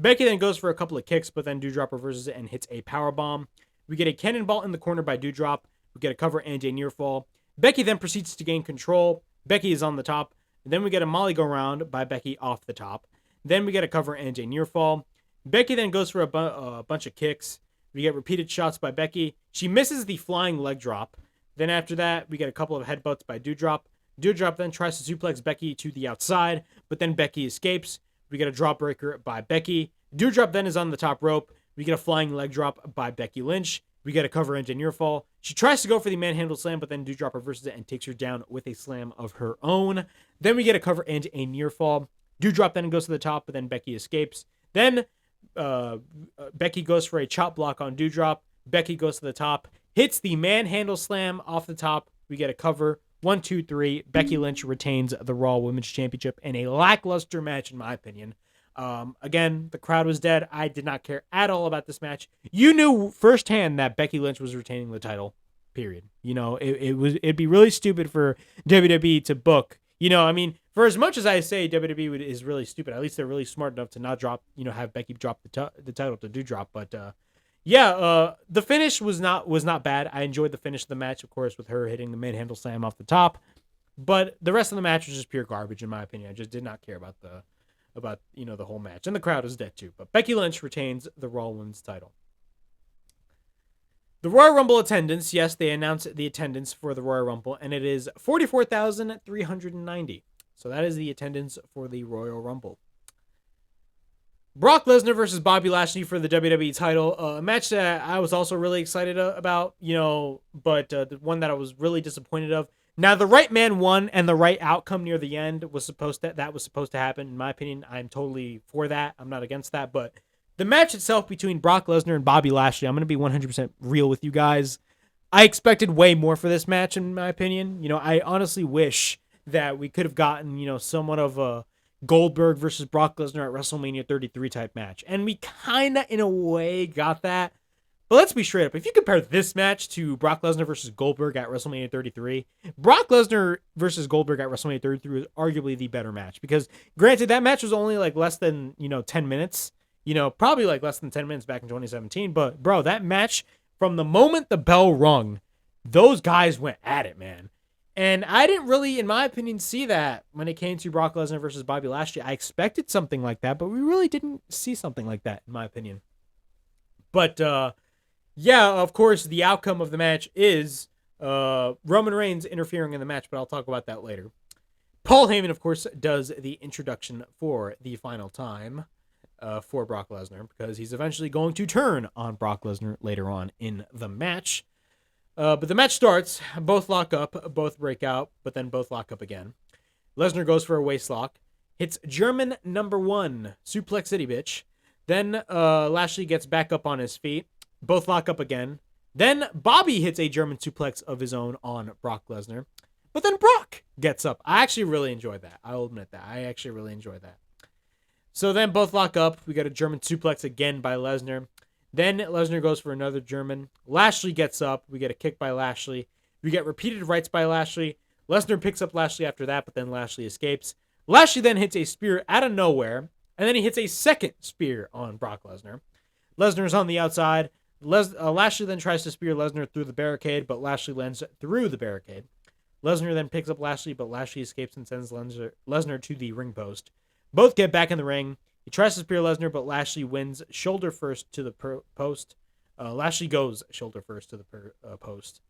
Becky then goes for a couple of kicks, but then Doudrop reverses it and hits a power bomb. We get a cannonball in the corner by Doudrop. We get a cover and a near fall. Becky then proceeds to gain control. Becky is on the top. Then we get a Molly go round by Becky off the top. Then we get a cover and a near fall. Becky then goes for a bunch of kicks. We get repeated shots by Becky. She misses the flying leg drop. Then after that, we get a couple of headbutts by Doudrop. Doudrop then tries to suplex Becky to the outside, but then Becky escapes. We get a drop breaker by Becky. Doudrop then is on the top rope. We get a flying leg drop by Becky Lynch. We get a cover and a near fall. She tries to go for the manhandle slam, but then Doudrop reverses it and takes her down with a slam of her own. Then we get a cover and a near fall. Doudrop then goes to the top, but then Becky escapes. Then Becky goes for a chop block on Doudrop. Becky goes to the top, hits the manhandle slam off the top. We get a cover. 1, 2, 3. Becky Lynch retains the Raw Women's Championship in a lackluster match, in my opinion. Again, the crowd was dead. I did not care at all about this match. You knew firsthand that Becky Lynch was retaining the title, period. It'd be really stupid for WWE to book. For as much as I say WWE is really stupid, at least they're really smart enough to not have Becky drop the title to Doudrop. But the finish was not bad. I enjoyed the finish of the match, of course, with her hitting the manhandle slam off the top. But the rest of the match was just pure garbage, in my opinion. I just did not care about the whole match, and the crowd was dead too. But Becky Lynch retains the Raw Women's title. The Royal Rumble attendance, yes, they announced the attendance for the Royal Rumble, and it is 44,390. So that is the attendance for the Royal Rumble. Brock Lesnar versus Bobby Lashley for the WWE title, a match that I was also really excited about, but the one that I was really disappointed of. Now, the right man won, and the right outcome near the end was supposed to happen. In my opinion, I'm totally for that. I'm not against that. But the match itself between Brock Lesnar and Bobby Lashley, I'm going to be 100% real with you guys. I expected way more for this match, in my opinion. I honestly wish that we could have gotten, somewhat of a Goldberg versus Brock Lesnar at WrestleMania 33 type match. And we kind of, in a way, got that. But let's be straight up. If you compare this match to Brock Lesnar versus Goldberg at WrestleMania 33, Brock Lesnar versus Goldberg at WrestleMania 33 was arguably the better match. Because granted, that match was only like less than, 10 minutes. Probably like less than 10 minutes back in 2017. But bro, that match, from the moment the bell rung, those guys went at it, man. And I didn't really, in my opinion, see that when it came to Brock Lesnar versus Bobby Lashley. I expected something like that, but we really didn't see something like that, in my opinion. But, yeah, of course, the outcome of the match is Roman Reigns interfering in the match, but I'll talk about that later. Paul Heyman, of course, does the introduction for the final time for Brock Lesnar, because he's eventually going to turn on Brock Lesnar later on in the match. But the match starts, both lock up, both break out, but then both lock up again. Lesnar goes for a waist lock, hits German number 1, Suplex City, bitch. Then Lashley gets back up on his feet. Both lock up again. Then Bobby hits a German suplex of his own on Brock Lesnar. But then Brock gets up. I actually really enjoyed that. I'll admit that. I actually really enjoyed that. So then both lock up. We got a German suplex again by Lesnar. Then Lesnar goes for another German. Lashley gets up. We get a kick by Lashley. We get repeated rights by Lashley. Lesnar picks up Lashley after that, but then Lashley escapes. Lashley then hits a spear out of nowhere. And then he hits a second spear on Brock Lesnar. Lesnar's on the outside. Lashley then tries to spear Lesnar through the barricade, but Lashley lands through the barricade. Lesnar then picks up Lashley, but Lashley escapes and sends Lesnar to the ring post. Both get back in the ring. He tries to spear Lesnar, but Lashley wins shoulder first to the post. Lashley goes shoulder first to the post.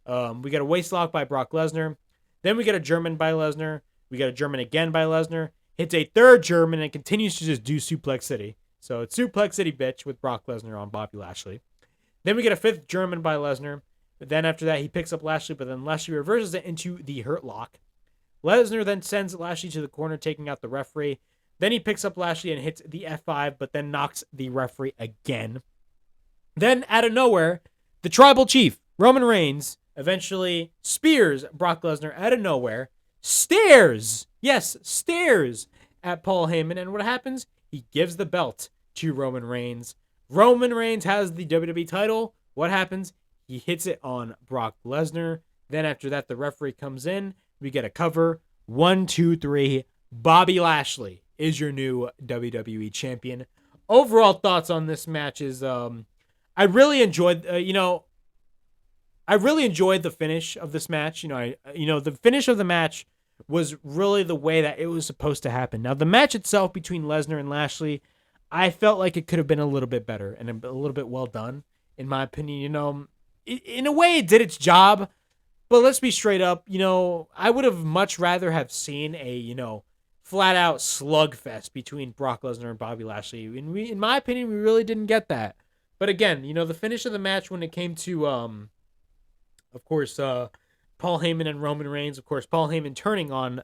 We get a waist lock by Brock Lesnar. Then we get a German by Lesnar. We get a German again by Lesnar. Hits a third German and continues to just do Suplex City. So it's Suplex City, bitch, with Brock Lesnar on Bobby Lashley. Then we get a fifth German by Lesnar. But then after that, he picks up Lashley, but then Lashley reverses it into the Hurt Lock. Lesnar then sends Lashley to the corner, taking out the referee. Then he picks up Lashley and hits the F5, but then knocks the referee again. Then, out of nowhere, the Tribal Chief, Roman Reigns, eventually spears Brock Lesnar out of nowhere, stares at Paul Heyman, and what happens? He gives the belt to Roman Reigns. Roman Reigns has the WWE title. What happens? He hits it on Brock Lesnar. Then after that, the referee comes in. We get a cover. 1, 2, 3. Bobby Lashley is your new WWE champion. Overall thoughts on this match is, I really enjoyed, the finish of this match. The finish of the match was really the way that it was supposed to happen. Now, the match itself between Lesnar and Lashley, I felt like it could have been a little bit better and a little bit well done, in my opinion. In a way, it did its job, but let's be straight up. I would have much rather have seen a, flat out slugfest between Brock Lesnar and Bobby Lashley. And in my opinion, we really didn't get that. But again, the finish of the match when it came to, of course, Paul Heyman and Roman Reigns, of course, Paul Heyman turning on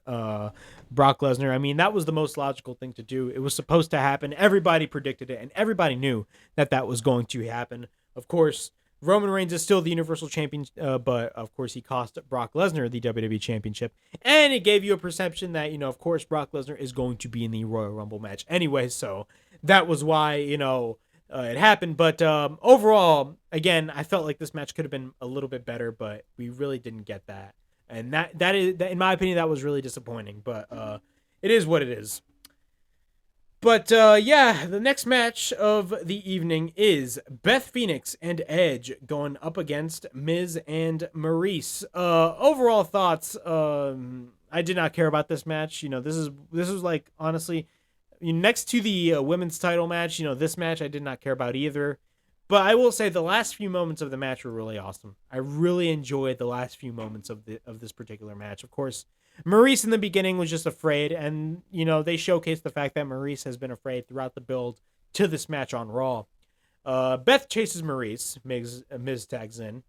Brock Lesnar. I mean, that was the most logical thing to do. It was supposed to happen. Everybody predicted it, and everybody knew that was going to happen. Of course, Roman Reigns is still the Universal Champion, but of course, he cost Brock Lesnar the WWE Championship, and it gave you a perception that, of course, Brock Lesnar is going to be in the Royal Rumble match anyway, so that was why, it happened. But overall, again, I felt like this match could have been a little bit better, but we really didn't get that. And that is, in my opinion, that was really disappointing. But it is what it is. But the next match of the evening is Beth Phoenix and Edge going up against Miz and Maurice. Overall thoughts, I did not care about this match. This was like, honestly, next to the women's title match, this match I did not care about either. But I will say the last few moments of the match were really awesome. I really enjoyed the last few moments of this particular match. Of course, Maurice in the beginning was just afraid, and they showcased the fact that Maurice has been afraid throughout the build to this match on Raw. Beth chases Maurice. Miz tags in,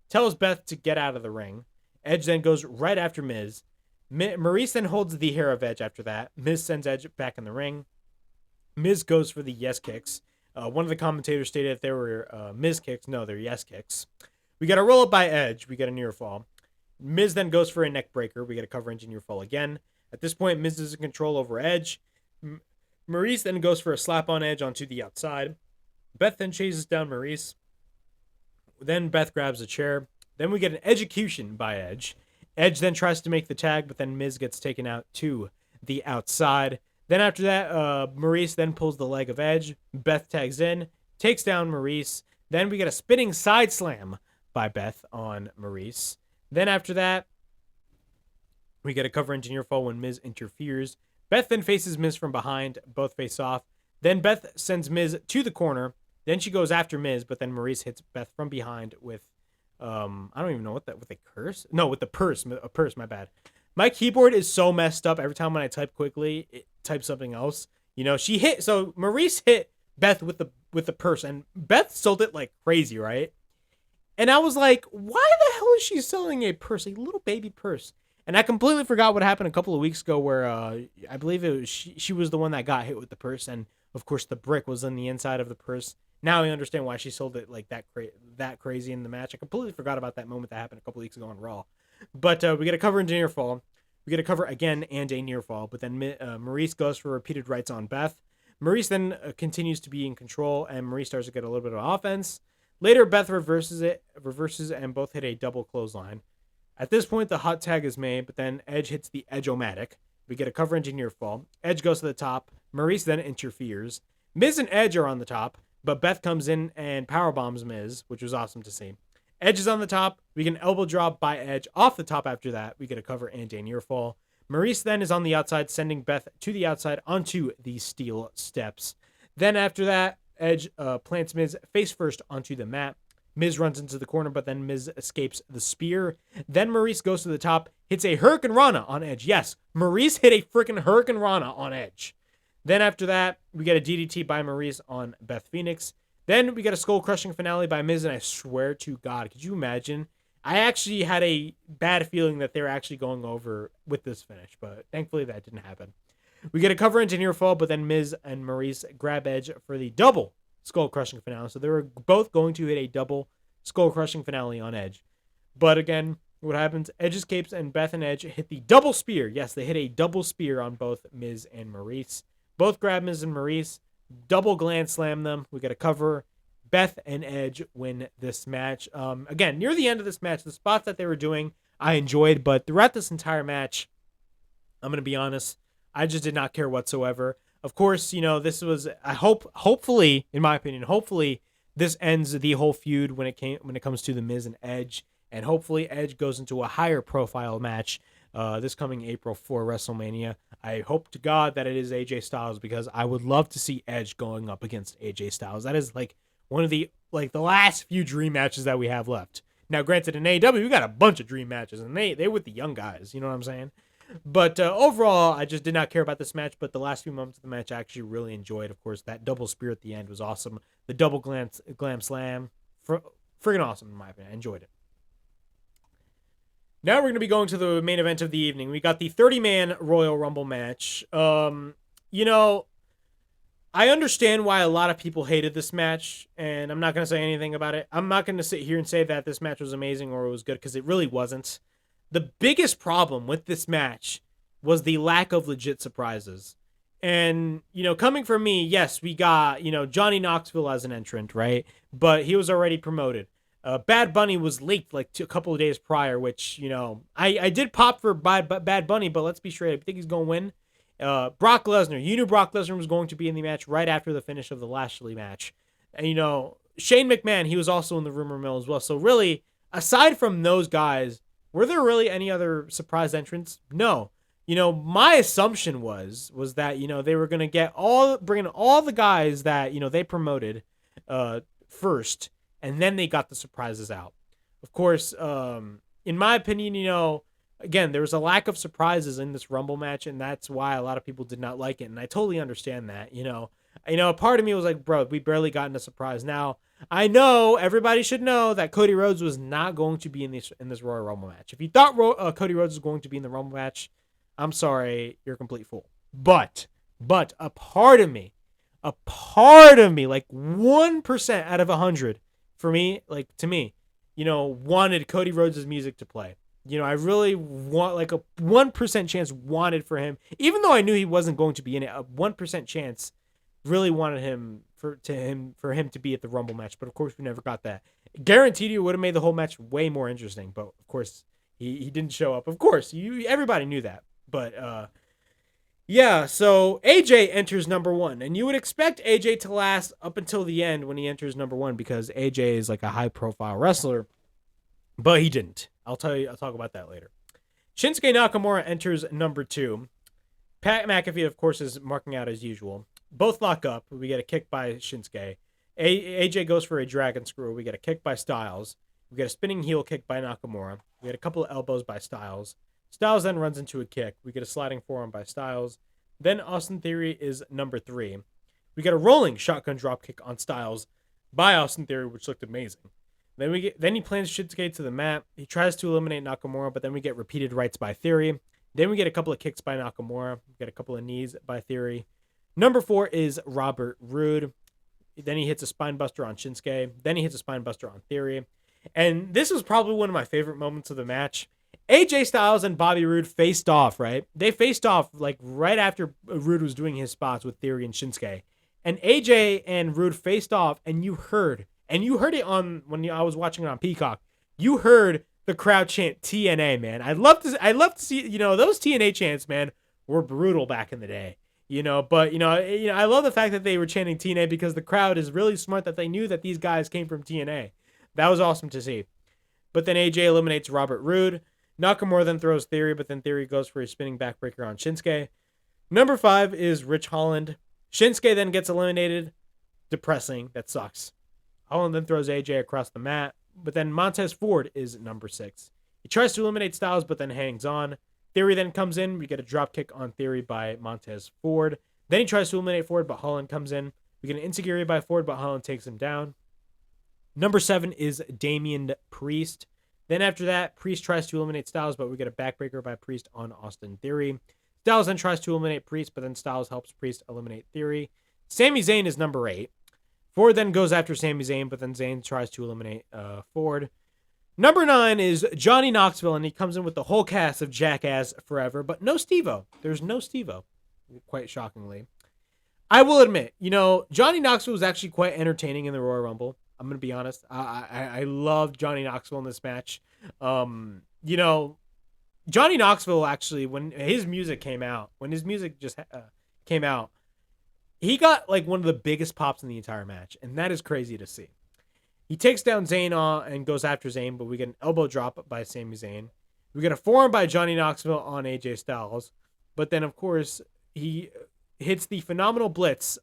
tells Beth to get out of the ring. Edge then goes right after Miz. Maurice then holds the hair of Edge after that. Miz sends Edge back in the ring. Miz goes for the yes kicks. One of the commentators stated if they were Miz kicks. No, they're yes kicks. We got a roll up by Edge. We get a near fall. Miz then goes for a neck breaker. We get a cover engineer fall again. At this point, Miz is in control over Edge. Maurice then goes for a slap on Edge onto the outside. Beth then chases down Maurice. Then Beth grabs a chair. Then we get an execution by Edge. Edge then tries to make the tag, but then Miz gets taken out to the outside. Then after that, Maurice then pulls the leg of Edge. Beth tags in, takes down Maurice. Then we get a spinning side slam by Beth on Maurice. Then after that, we get a cover engineer fall when Miz interferes. Beth then faces Miz from behind. Both face off. Then Beth sends Miz to the corner. Then she goes after Miz, but then Maurice hits Beth from behind with, I don't even know with a curse? No, with the purse. A purse, my bad. My keyboard is so messed up. Every time when I type quickly, it types something else. So Maurice hit Beth with the purse, and Beth sold it like crazy, right? And I was like, why the hell is she selling a purse, a little baby purse? And I completely forgot what happened a couple of weeks ago where I believe it was she was the one that got hit with the purse, and of course the brick was on the inside of the purse. Now I understand why she sold it like that crazy in the match. I completely forgot about that moment that happened a couple of weeks ago on Raw. But we get a cover into near fall. We get a cover again and a near fall. But then Maurice goes for repeated rights on Beth. Maurice then continues to be in control, and Maurice starts to get a little bit of offense. Later, Beth reverses, and both hit a double clothesline. At this point, the hot tag is made, but then Edge hits the Edge-O-Matic. We get a cover engineer fall. Edge goes to the top. Maurice then interferes. Miz and Edge are on the top, but Beth comes in and powerbombs Miz, which was awesome to see. Edge is on the top. We get an elbow drop by Edge off the top after that. We get a cover and a near fall. Maurice then is on the outside, sending Beth to the outside onto the steel steps. Then after that, Edge plants Miz face first onto the mat. Miz runs into the corner, but then Miz escapes the spear. Then Maurice goes to the top, hits a Hurricane Rana on Edge. Yes, Maurice hit a freaking Hurricane Rana on Edge. Then after that, we get a DDT by Maurice on Beth Phoenix. Then we get a skull-crushing finale by Miz, and I swear to God, could you imagine? I actually had a bad feeling that they were actually going over with this finish, but thankfully that didn't happen. We get a cover into near fall, but then Miz and Maurice grab Edge for the double skull-crushing finale. So they were both going to hit a double skull-crushing finale on Edge. But again, what happens? Edge escapes, and Beth and Edge hit the double spear. Yes, they hit a double spear on both Miz and Maurice. Both grab Miz and Maurice, double gland slam them. We get a cover. Beth and Edge win this match. Again, near the end of this match, the spots that they were doing, I enjoyed, but throughout this entire match, I'm going to be honest, I just did not care whatsoever. Of course, this was, hopefully, in my opinion, hopefully this ends the whole feud when it comes to the Miz and Edge, and hopefully Edge goes into a higher profile match this coming April for WrestleMania. I hope to God that it is AJ Styles, because I would love to see Edge going up against AJ Styles. That is like one of the last few dream matches that we have left. Now, granted, in AEW, we got a bunch of dream matches, and they with the young guys, you know what I'm saying? But overall, I just did not care about this match, but the last few moments of the match I actually really enjoyed. Of course, that double spear at the end was awesome. The double glam slam, friggin' awesome in my opinion. I enjoyed it. Now we're going to be going to the main event of the evening. We got the 30-man Royal Rumble match. I understand why a lot of people hated this match, and I'm not going to say anything about it. I'm not going to sit here and say that this match was amazing or it was good, because it really wasn't. The biggest problem with this match was the lack of legit surprises. And, coming from me, yes, we got, Johnny Knoxville as an entrant, right? But he was already promoted. Bad Bunny was leaked like a couple of days prior, which, I did pop for Bad Bunny, but let's be straight. I think he's going to win. Brock Lesnar. You knew Brock Lesnar was going to be in the match right after the finish of the Lashley match. And, Shane McMahon, he was also in the rumor mill as well. So really, aside from those guys, were there really any other surprise entrants? No. My assumption was that, they were going to bring in all the guys that, they promoted first, and then they got the surprises out. Of course, in my opinion, again, there was a lack of surprises in this Rumble match, and that's why a lot of people did not like it, and I totally understand that, a part of me was like, bro, we barely gotten a surprise. Now, I know everybody should know that Cody Rhodes was not going to be in this Royal Rumble match. If you thought Cody Rhodes was going to be in the Rumble match, I'm sorry, you're a complete fool. But a part of me, like 1% out of 100, for me, to me, wanted Cody Rhodes' music to play. I really want, like, a 1% chance wanted for him, even though I knew he wasn't going to be in it, a 1% chance really wanted him for him to be at the Rumble match, but of course we never got that. Guaranteed you would have made the whole match way more interesting, but of course he didn't show up. Of course, everybody knew that. But yeah, so AJ enters number 1, and you would expect AJ to last up until the end when he enters number 1 because AJ is like a high profile wrestler, but he didn't. I'll talk about that later. Shinsuke Nakamura enters number 2. Pat McAfee, of course, is marking out as usual. Both lock up. We get a kick by Shinsuke. AJ goes for a dragon screw. We get a kick by Styles. We get a spinning heel kick by Nakamura. We get a couple of elbows by Styles. Styles then runs into a kick. We get a sliding forearm by Styles. Then Austin Theory is number 3. We get a rolling shotgun drop kick on Styles by Austin Theory, which looked amazing. Then he plants Shinsuke to the mat. He tries to eliminate Nakamura, but then we get repeated rights by Theory. Then we get a couple of kicks by Nakamura. We get a couple of knees by Theory. Number 4 is Robert Roode. Then he hits a spine buster on Shinsuke. Then he hits a spine buster on Theory. And this was probably one of my favorite moments of the match. AJ Styles and Bobby Roode faced off, right? They faced off like right after Roode was doing his spots with Theory and Shinsuke. And AJ and Roode faced off, and you heard it on when I was watching it on Peacock. You heard the crowd chant TNA, man. I'd love to see, those TNA chants, man, were brutal back in the day. But I love the fact that they were chanting TNA because the crowd is really smart that they knew that these guys came from TNA. That was awesome to see. But then AJ eliminates Robert Roode. Nakamura then throws Theory, but then Theory goes for a spinning backbreaker on Shinsuke. Number 5 is Rich Holland. Shinsuke then gets eliminated. Depressing. That sucks. Holland then throws AJ across the mat, but then Montez Ford is number 6. He tries to eliminate Styles, but then hangs on. Theory then comes in. We get a drop kick on Theory by Montez Ford. Then he tries to eliminate Ford, but Holland comes in. We get an enziguri by Ford, but Holland takes him down. Number 7 is Damien Priest. Then after that, Priest tries to eliminate Styles, but we get a backbreaker by Priest on Austin Theory. Styles then tries to eliminate Priest, but then Styles helps Priest eliminate Theory. Sami Zayn is number 8. Ford then goes after Sami Zayn, but then Zayn tries to eliminate Ford. Number 9 is Johnny Knoxville, and he comes in with the whole cast of Jackass Forever, but no Steve-O. There's no Steve-O, quite shockingly. I will admit, Johnny Knoxville was actually quite entertaining in the Royal Rumble. I'm going to be honest. I loved Johnny Knoxville in this match. Johnny Knoxville, actually, when his music just came out, he got like one of the biggest pops in the entire match, and that is crazy to see. He takes down Zayn and goes after Zayn, but we get an elbow drop by Sami Zayn. We get a forearm by Johnny Knoxville on AJ Styles, but then, of course, he hits the phenomenal blitz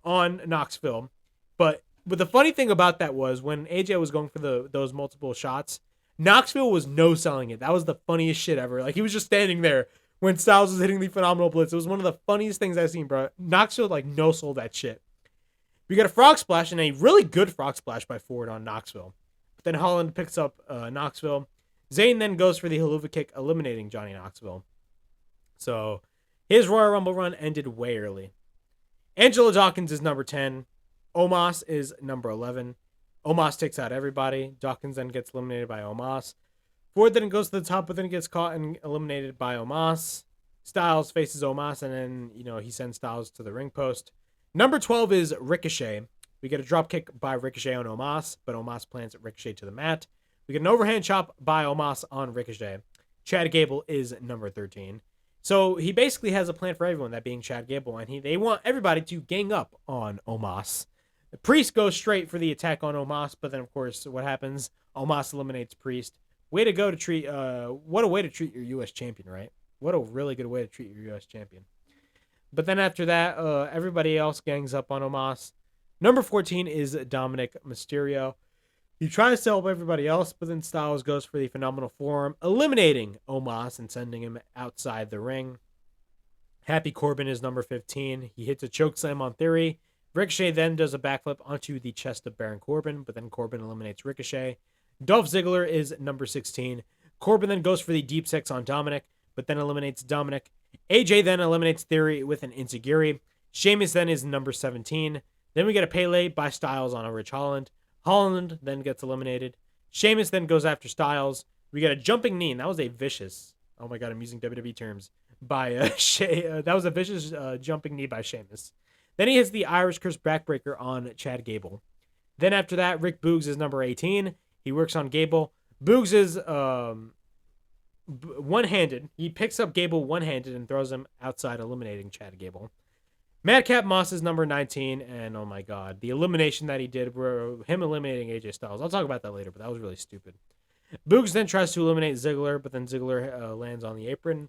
on Knoxville. But the funny thing about that was when AJ was going for those multiple shots, Knoxville was no-selling it. That was the funniest shit ever. Like, he was just standing there when Styles was hitting the phenomenal blitz. It was one of the funniest things I've seen, bro. Knoxville, like, no-sold that shit. We got a frog splash, and a really good frog splash by Ford on Knoxville. But then Holland picks up Knoxville. Zayn then goes for the haluva kick, eliminating Johnny Knoxville. So his Royal Rumble run ended way early. Angelo Dawkins is number 10. Omos is number 11. Omos takes out everybody. Dawkins then gets eliminated by Omos. Ford then goes to the top, but then gets caught and eliminated by Omos. Styles faces Omos, and then, he sends Styles to the ring post. Number 12 is Ricochet. We get a dropkick by Ricochet on Omos, but Omos plants Ricochet to the mat. We get an overhand chop by Omos on Ricochet. Chad Gable is number 13. So he basically has a plan for everyone, that being Chad Gable, and they want everybody to gang up on Omos. The Priest goes straight for the attack on Omos, but then, of course, what happens? Omos eliminates Priest. What a way to treat your U.S. champion, right? What a really good way to treat your U.S. champion. But then after that, everybody else gangs up on Omos. Number 14 is Dominic Mysterio. He tries to help everybody else, but then Styles goes for the phenomenal forearm, eliminating Omos and sending him outside the ring. Happy Corbin is number 15. He hits a chokeslam on Theory. Ricochet then does a backflip onto the chest of Baron Corbin, but then Corbin eliminates Ricochet. Dolph Ziggler is number 16. Corbin then goes for the deep six on Dominic, but then eliminates Dominic. AJ then eliminates Theory with an enziguri. Sheamus then is number 17. Then we get a Pele by Styles on a Rich Holland. Holland then gets eliminated. Sheamus then goes after Styles. We get a jumping knee, and that was a vicious, oh my god, I'm using WWE terms, by that was a vicious jumping knee by Sheamus. Then he hits the Irish Curse backbreaker on Chad Gable. Then after that, Rick Boogs is number 18. He works on Gable. Boogs is one-handed. He picks up Gable one-handed and throws him outside, eliminating Chad Gable. Madcap Moss is number 19, and oh my god, the elimination that he did, were him eliminating AJ Styles. I'll talk about that later, but that was really stupid. Boogs then tries to eliminate Ziggler, but then Ziggler lands on the apron.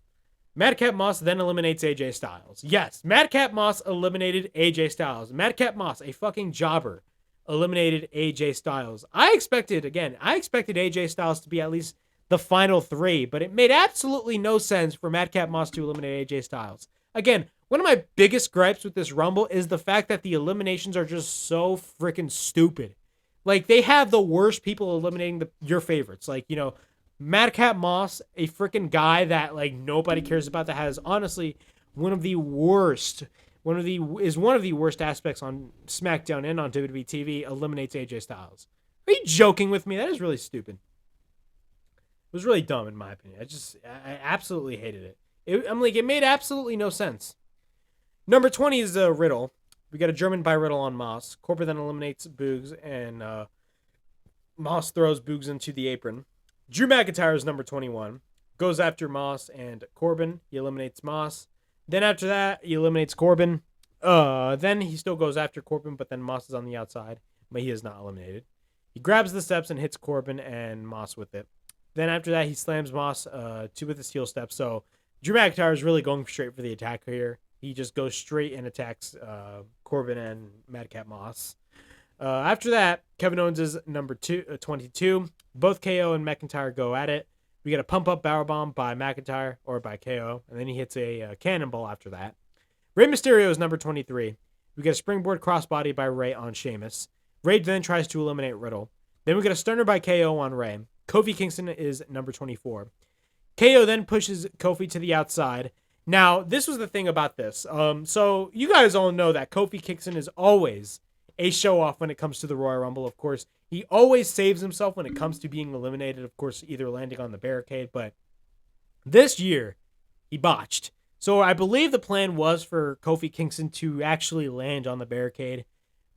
Madcap Moss then eliminates AJ Styles. Yes, Madcap Moss eliminated AJ Styles. Madcap Moss, a fucking jobber, eliminated AJ Styles. I expected AJ Styles to be at least the final 3, but it made absolutely no sense for Madcap Moss to eliminate AJ Styles. Again, one of my biggest gripes with this Rumble is the fact that the eliminations are just so freaking stupid. Like, they have the worst people eliminating your favorites. Like, Madcap Moss, a freaking guy that, like, nobody cares about, that has, honestly, one of the worst aspects on SmackDown and on WWE TV, eliminates AJ Styles. Are you joking with me? That is really stupid. It was really dumb, in my opinion. I absolutely hated it. It made absolutely no sense. Number 20 is Riddle. We got a German by Riddle on Moss. Corbin then eliminates Boogs, and Moss throws Boogs into the apron. Drew McIntyre is number 21. Goes after Moss and Corbin. He eliminates Moss. Then after that, he eliminates Corbin. Then he still goes after Corbin, but then Moss is on the outside. But he is not eliminated. He grabs the steps and hits Corbin and Moss with it. Then after that, he slams Moss with his heel step. So Drew McIntyre is really going straight for the attack here. He just goes straight and attacks Corbin and Madcap Moss. After that, Kevin Owens is number 22. Both KO and McIntyre go at it. We get a pump-up powerbomb by McIntyre, or by KO, and then he hits a cannonball after that. Rey Mysterio is number 23. We get a springboard crossbody by Rey on Sheamus. Rey then tries to eliminate Riddle. Then we get a stunner by KO on Rey. Kofi Kingston is number 24. KO then pushes Kofi to the outside. Now, this was the thing about this. So you guys all know that Kofi Kingston is always a show-off when it comes to the Royal Rumble, of course. He always saves himself when it comes to being eliminated, of course, either landing on the barricade. But this year, he botched. So I believe the plan was for Kofi Kingston to actually land on the barricade.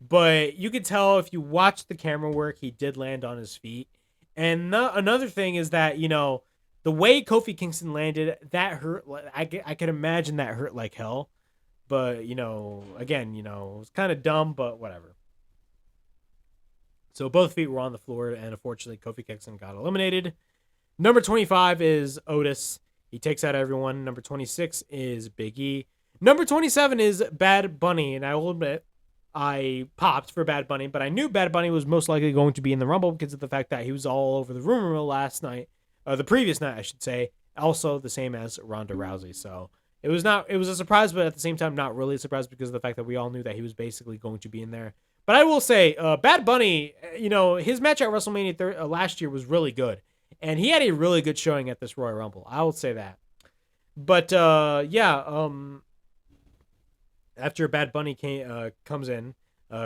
But you could tell if you watch the camera work, he did land on his feet. And another thing is that, the way Kofi Kingston landed, that hurt. I can imagine that hurt like hell. But, again, it was kind of dumb, but whatever. So both feet were on the floor, and unfortunately, Kofi Kingston got eliminated. Number 25 is Otis. He takes out everyone. Number 26 is Big E. Number 27 is Bad Bunny, and I will admit, I popped for Bad Bunny, but I knew Bad Bunny was most likely going to be in the Rumble because of the fact that he was all over the rumor mill last night. The previous night, I should say. Also the same as Ronda Rousey. So it was a surprise, but at the same time, not really a surprise because of the fact that we all knew that he was basically going to be in there. But I will say, Bad Bunny, his match at WrestleMania last year was really good. And he had a really good showing at this Royal Rumble. I will say that. But, after Bad Bunny comes in,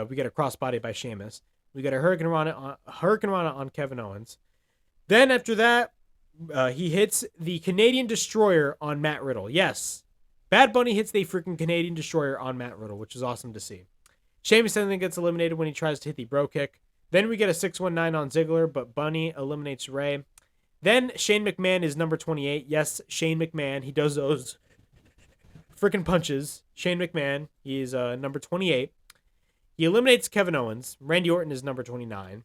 we get a crossbody by Sheamus. We get a Hurricane Rana on Kevin Owens. Then after that, he hits the Canadian Destroyer on Matt Riddle. Yes, Bad Bunny hits the freaking Canadian Destroyer on Matt Riddle, which is awesome to see. Sheamus then gets eliminated when he tries to hit the bro kick. Then we get a 619 on Ziggler, but Bunny eliminates Rey. Then Shane McMahon is number 28. Yes, Shane McMahon. He does those freaking punches. Shane McMahon. He's number 28. He eliminates Kevin Owens. Randy Orton is number 29.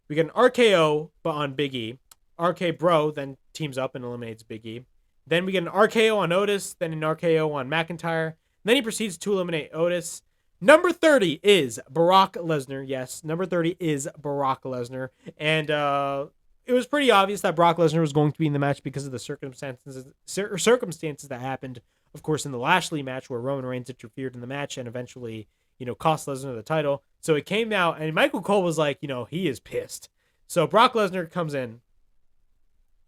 We get an RKO, but on Big E. RK Bro then teams up and eliminates Big E. Then we get an RKO on Otis, then an RKO on McIntyre. Then he proceeds to eliminate Otis. Number 30 is Brock Lesnar. Yes, number 30 is Brock Lesnar. And it was pretty obvious that Brock Lesnar was going to be in the match because of the circumstances that happened, of course, in the Lashley match where Roman Reigns interfered in the match and eventually, cost Lesnar the title. So it came out, and Michael Cole was like, he is pissed. So Brock Lesnar comes in,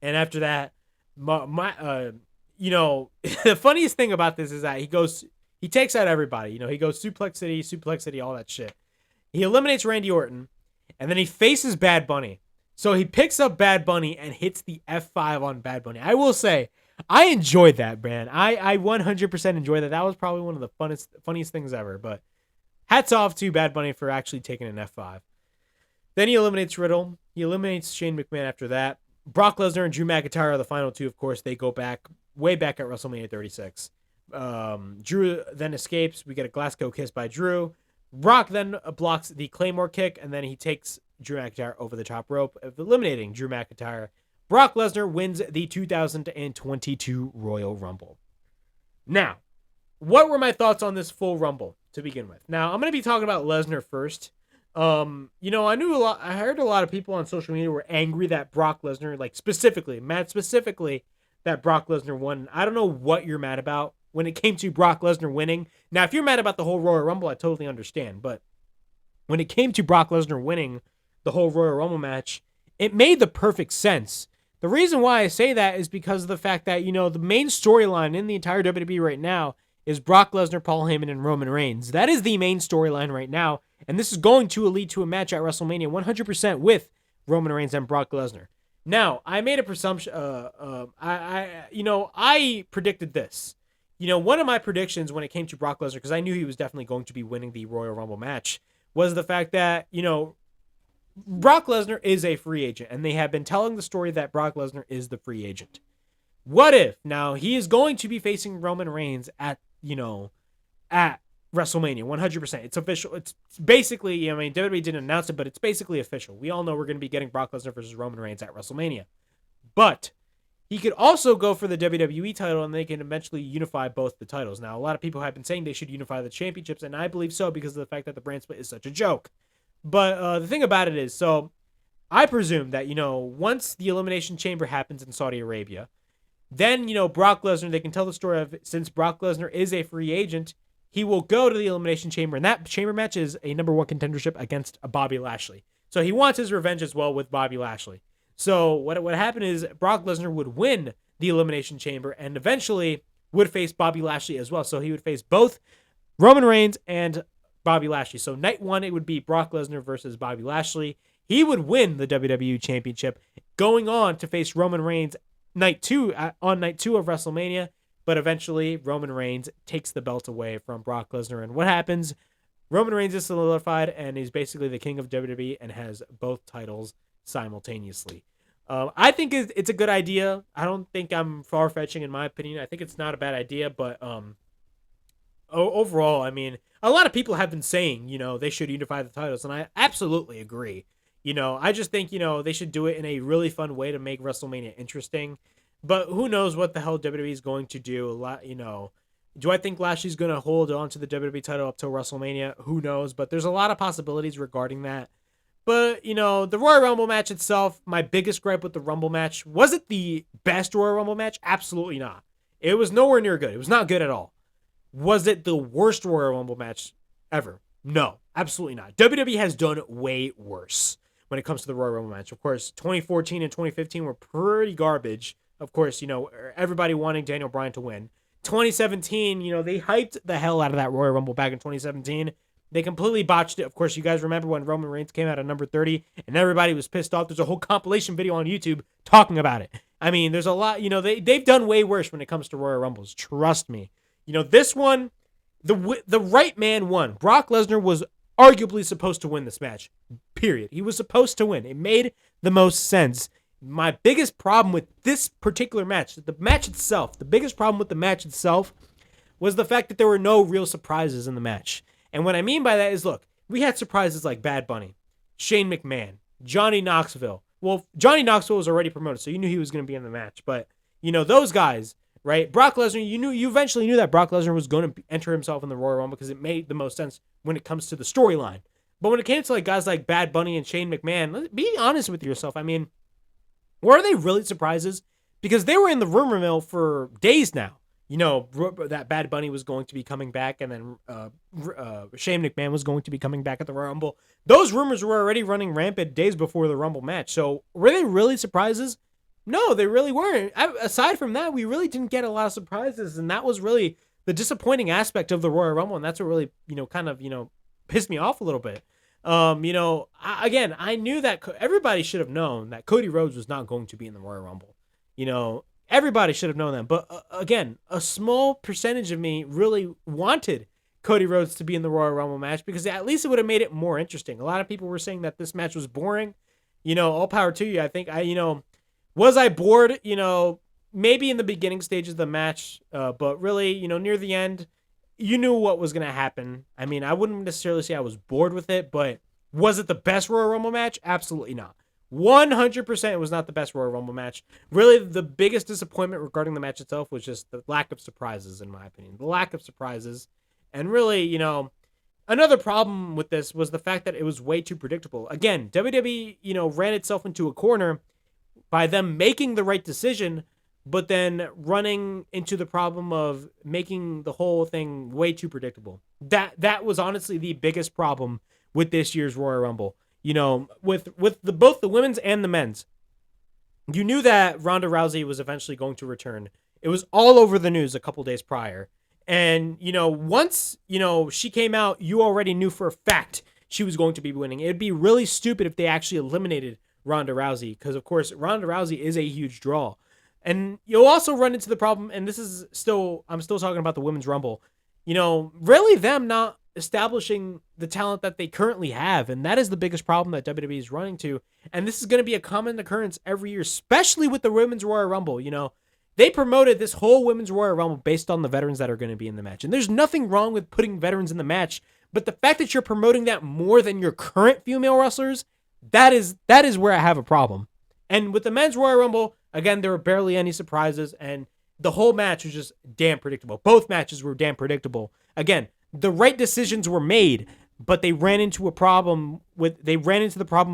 and after that, the funniest thing about this is that he takes out everybody. He goes Suplex City, all that shit. He eliminates Randy Orton, and then he faces Bad Bunny. So he picks up Bad Bunny and hits the F5 on Bad Bunny. I will say, I enjoyed that, man. I 100% enjoyed that. That was probably one of the funniest things ever. But hats off to Bad Bunny for actually taking an F5. Then he eliminates Riddle. He eliminates Shane McMahon after that. Brock Lesnar and Drew McIntyre are the final two. Of course, they go back, way back at WrestleMania 36. Drew then escapes. We get a Glasgow kiss by Drew. Brock then blocks the Claymore kick, and then he takes Drew McIntyre over the top rope, eliminating Drew McIntyre. Brock Lesnar wins the 2022 Royal Rumble. Now, what were my thoughts on this full Rumble to begin with? Now, I'm going to be talking about Lesnar first. I heard a lot of people on social media were angry that Brock Lesnar, mad specifically that Brock Lesnar won. I don't know what you're mad about when it came to Brock Lesnar winning. Now, if you're mad about the whole Royal Rumble, I totally understand. But when it came to Brock Lesnar winning the whole Royal Rumble match, it made the perfect sense. The reason why I say that is because of the fact that, the main storyline in the entire WWE right now is Brock Lesnar, Paul Heyman, and Roman Reigns. That is the main storyline right now. And this is going to lead to a match at WrestleMania 100% with Roman Reigns and Brock Lesnar. Now, I made a presumption. I predicted this. One of my predictions when it came to Brock Lesnar, because I knew he was definitely going to be winning the Royal Rumble match, was the fact that, Brock Lesnar is a free agent. And they have been telling the story that Brock Lesnar is the free agent. What if now he is going to be facing Roman Reigns at WrestleMania 100%? It's official. It's basically, WWE didn't announce it, but it's basically official. We all know we're going to be getting Brock Lesnar versus Roman Reigns at WrestleMania. But he could also go for the WWE title, and they can eventually unify both the titles. Now, a lot of people have been saying they should unify the championships, and I believe so because of the fact that the brand split is such a joke. But the thing about it is, so I presume that, once the Elimination Chamber happens in Saudi Arabia, then, Brock Lesnar, they can tell the story of, since Brock Lesnar is a free agent, he will go to the Elimination Chamber, and that chamber match is a number one contendership against Bobby Lashley. So he wants his revenge as well with Bobby Lashley. So what happened is Brock Lesnar would win the Elimination Chamber and eventually would face Bobby Lashley as well. So he would face both Roman Reigns and Bobby Lashley. So night one, it would be Brock Lesnar versus Bobby Lashley. He would win the WWE Championship, going on to face Roman Reigns on night two of WrestleMania. But eventually, Roman Reigns takes the belt away from Brock Lesnar. And what happens? Roman Reigns is solidified and he's basically the king of WWE and has both titles simultaneously. I think it's a good idea. I don't think I'm far-fetching in my opinion. I think it's not a bad idea. But overall, a lot of people have been saying, they should unify the titles. And I absolutely agree. I just think, they should do it in a really fun way to make WrestleMania interesting. But who knows what the hell WWE is going to do? Do I think Lashley's going to hold on to the WWE title up till WrestleMania? Who knows? But there's a lot of possibilities regarding that. But, the Royal Rumble match itself, my biggest gripe with the Rumble match, was it the best Royal Rumble match? Absolutely not. It was nowhere near good. It was not good at all. Was it the worst Royal Rumble match ever? No, absolutely not. WWE has done way worse when it comes to the Royal Rumble match. Of course, 2014 and 2015 were pretty garbage. Of course, everybody wanting Daniel Bryan to win. 2017, they hyped the hell out of that Royal Rumble back in 2017. They completely botched it. Of course, you guys remember when Roman Reigns came out at number 30 and everybody was pissed off. There's a whole compilation video on YouTube talking about it. There's a lot, they've done way worse when it comes to Royal Rumbles. Trust me. This one, the right man won. Brock Lesnar was arguably supposed to win this match. Period. He was supposed to win. It made the most sense. My biggest problem with this particular match, the biggest problem with the match itself was the fact that there were no real surprises in the match. And what I mean by that is, look, we had surprises like Bad Bunny, Shane McMahon, Johnny Knoxville. Well, Johnny Knoxville was already promoted, so you knew he was going to be in the match. But, those guys, right? Brock Lesnar, you eventually knew that Brock Lesnar was going to enter himself in the Royal Rumble because it made the most sense when it comes to the storyline. But when it came to guys like Bad Bunny and Shane McMahon, be honest with yourself. Were they really surprises? Because they were in the rumor mill for days now. That Bad Bunny was going to be coming back, and then Shane McMahon was going to be coming back at the Royal Rumble. Those rumors were already running rampant days before the Rumble match. So were they really surprises? No, they really weren't. Aside from that, we really didn't get a lot of surprises, and that was really the disappointing aspect of the Royal Rumble, and that's what really, pissed me off a little bit. I knew that everybody should have known that Cody Rhodes was not going to be in the Royal Rumble. Everybody should have known that. But again, a small percentage of me really wanted Cody Rhodes to be in the Royal Rumble match, because at least it would have made it more interesting. A lot of people were saying that this match was boring. All power to you. I think was I bored? Maybe in the beginning stages of the match, but really, near the end, you knew what was going to happen. I mean, I wouldn't necessarily say I was bored with it, but was it the best Royal Rumble match? Absolutely not. 100% it was not the best Royal Rumble match. Really, the biggest disappointment regarding the match itself was just the lack of surprises, in my opinion. The lack of surprises. And really, another problem with this was the fact that it was way too predictable. Again, WWE, ran itself into a corner by them making the right decision, but then running into the problem of making the whole thing way too predictable. That was honestly the biggest problem with this year's Royal Rumble. With both the women's and the men's. You knew that Ronda Rousey was eventually going to return. It was all over the news a couple days prior. And, once, she came out, you already knew for a fact she was going to be winning. It'd be really stupid if they actually eliminated Ronda Rousey, because, of course, Ronda Rousey is a huge draw. And you'll also run into the problem, and I'm still talking about the Women's Rumble, really them not establishing the talent that they currently have. And that is the biggest problem that WWE is running to. And this is going to be a common occurrence every year, especially with the Women's Royal Rumble. They promoted this whole Women's Royal Rumble based on the veterans that are going to be in the match. And there's nothing wrong with putting veterans in the match, but the fact that you're promoting that more than your current female wrestlers, that is where I have a problem. And with the Men's Royal Rumble, again, there were barely any surprises, and the whole match was just damn predictable. Both matches were damn predictable. Again, the right decisions were made, but they ran into the problem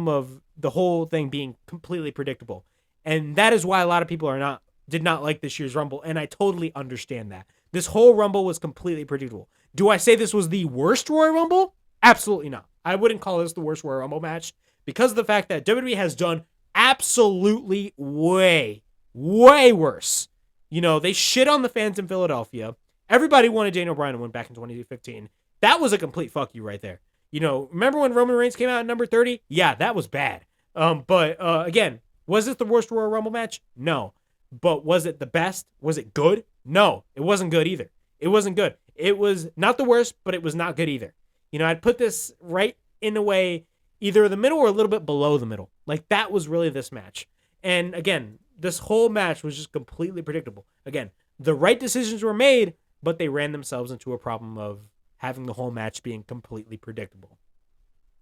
of the whole thing being completely predictable. And that is why a lot of people did not like this year's Rumble, and I totally understand that. This whole Rumble was completely predictable. Do I say this was the worst Royal Rumble? Absolutely not. I wouldn't call this the worst Royal Rumble match because of the fact that WWE has done absolutely way worse. They shit on the fans in Philadelphia. Everybody wanted Daniel Bryan to win back in 2015. That was a complete fuck you right there. Remember when Roman Reigns came out at number 30? Yeah, that was bad. But again, was this the worst Royal Rumble match? No. But was it the best? Was it good? No, it wasn't good either. It wasn't good. It was not the worst, but it was not good either. I'd put this right in a way, either the middle or a little bit below the middle. Like, that was really this match. And again, this whole match was just completely predictable. Again, the right decisions were made, but they ran themselves into a problem of having the whole match being completely predictable.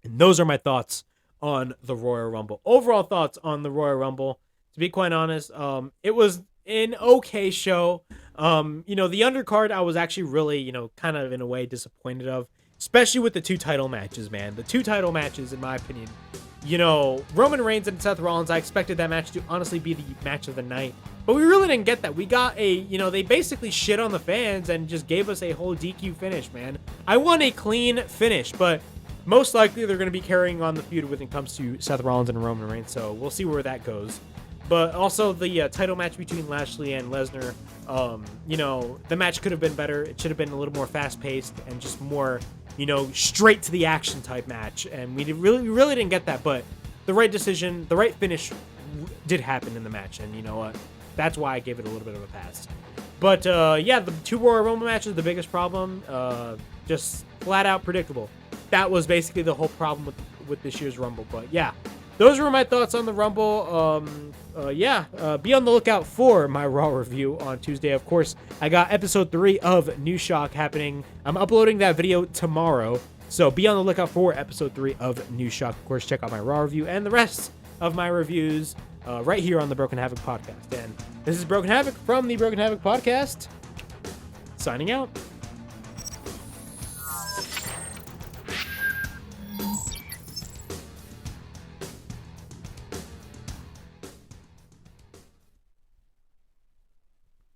And those are my thoughts on the Royal Rumble. Overall thoughts on the Royal Rumble. To be quite honest, it was an okay show. The undercard, I was actually really, kind of in a way disappointed of, especially with the two title matches, man. The two title matches, in my opinion, Roman Reigns and Seth Rollins, I expected that match to honestly be the match of the night. But we really didn't get that. We got they basically shit on the fans and just gave us a whole DQ finish, man. I want a clean finish, but most likely they're going to be carrying on the feud when it comes to Seth Rollins and Roman Reigns, so we'll see where that goes. But also the title match between Lashley and Lesnar, the match could have been better. It should have been a little more fast-paced and just more, straight to the action type match. And we really didn't get that. But the right decision, the right finish did happen in the match. And you know what? That's why I gave it a little bit of a pass. But the two Royal Rumble matches, the biggest problem, just flat out predictable. That was basically the whole problem with this year's Rumble. But yeah. Those were my thoughts on the Rumble. Be on the lookout for my Raw review on Tuesday. Of course, I got episode 3 of New Shock happening. I'm uploading that video tomorrow, so be on the lookout for episode 3 of New Shock. Of course, check out my Raw review and the rest of my reviews right here on the Broken Havoc podcast. And this is Broken Havoc from the Broken Havoc podcast, signing out.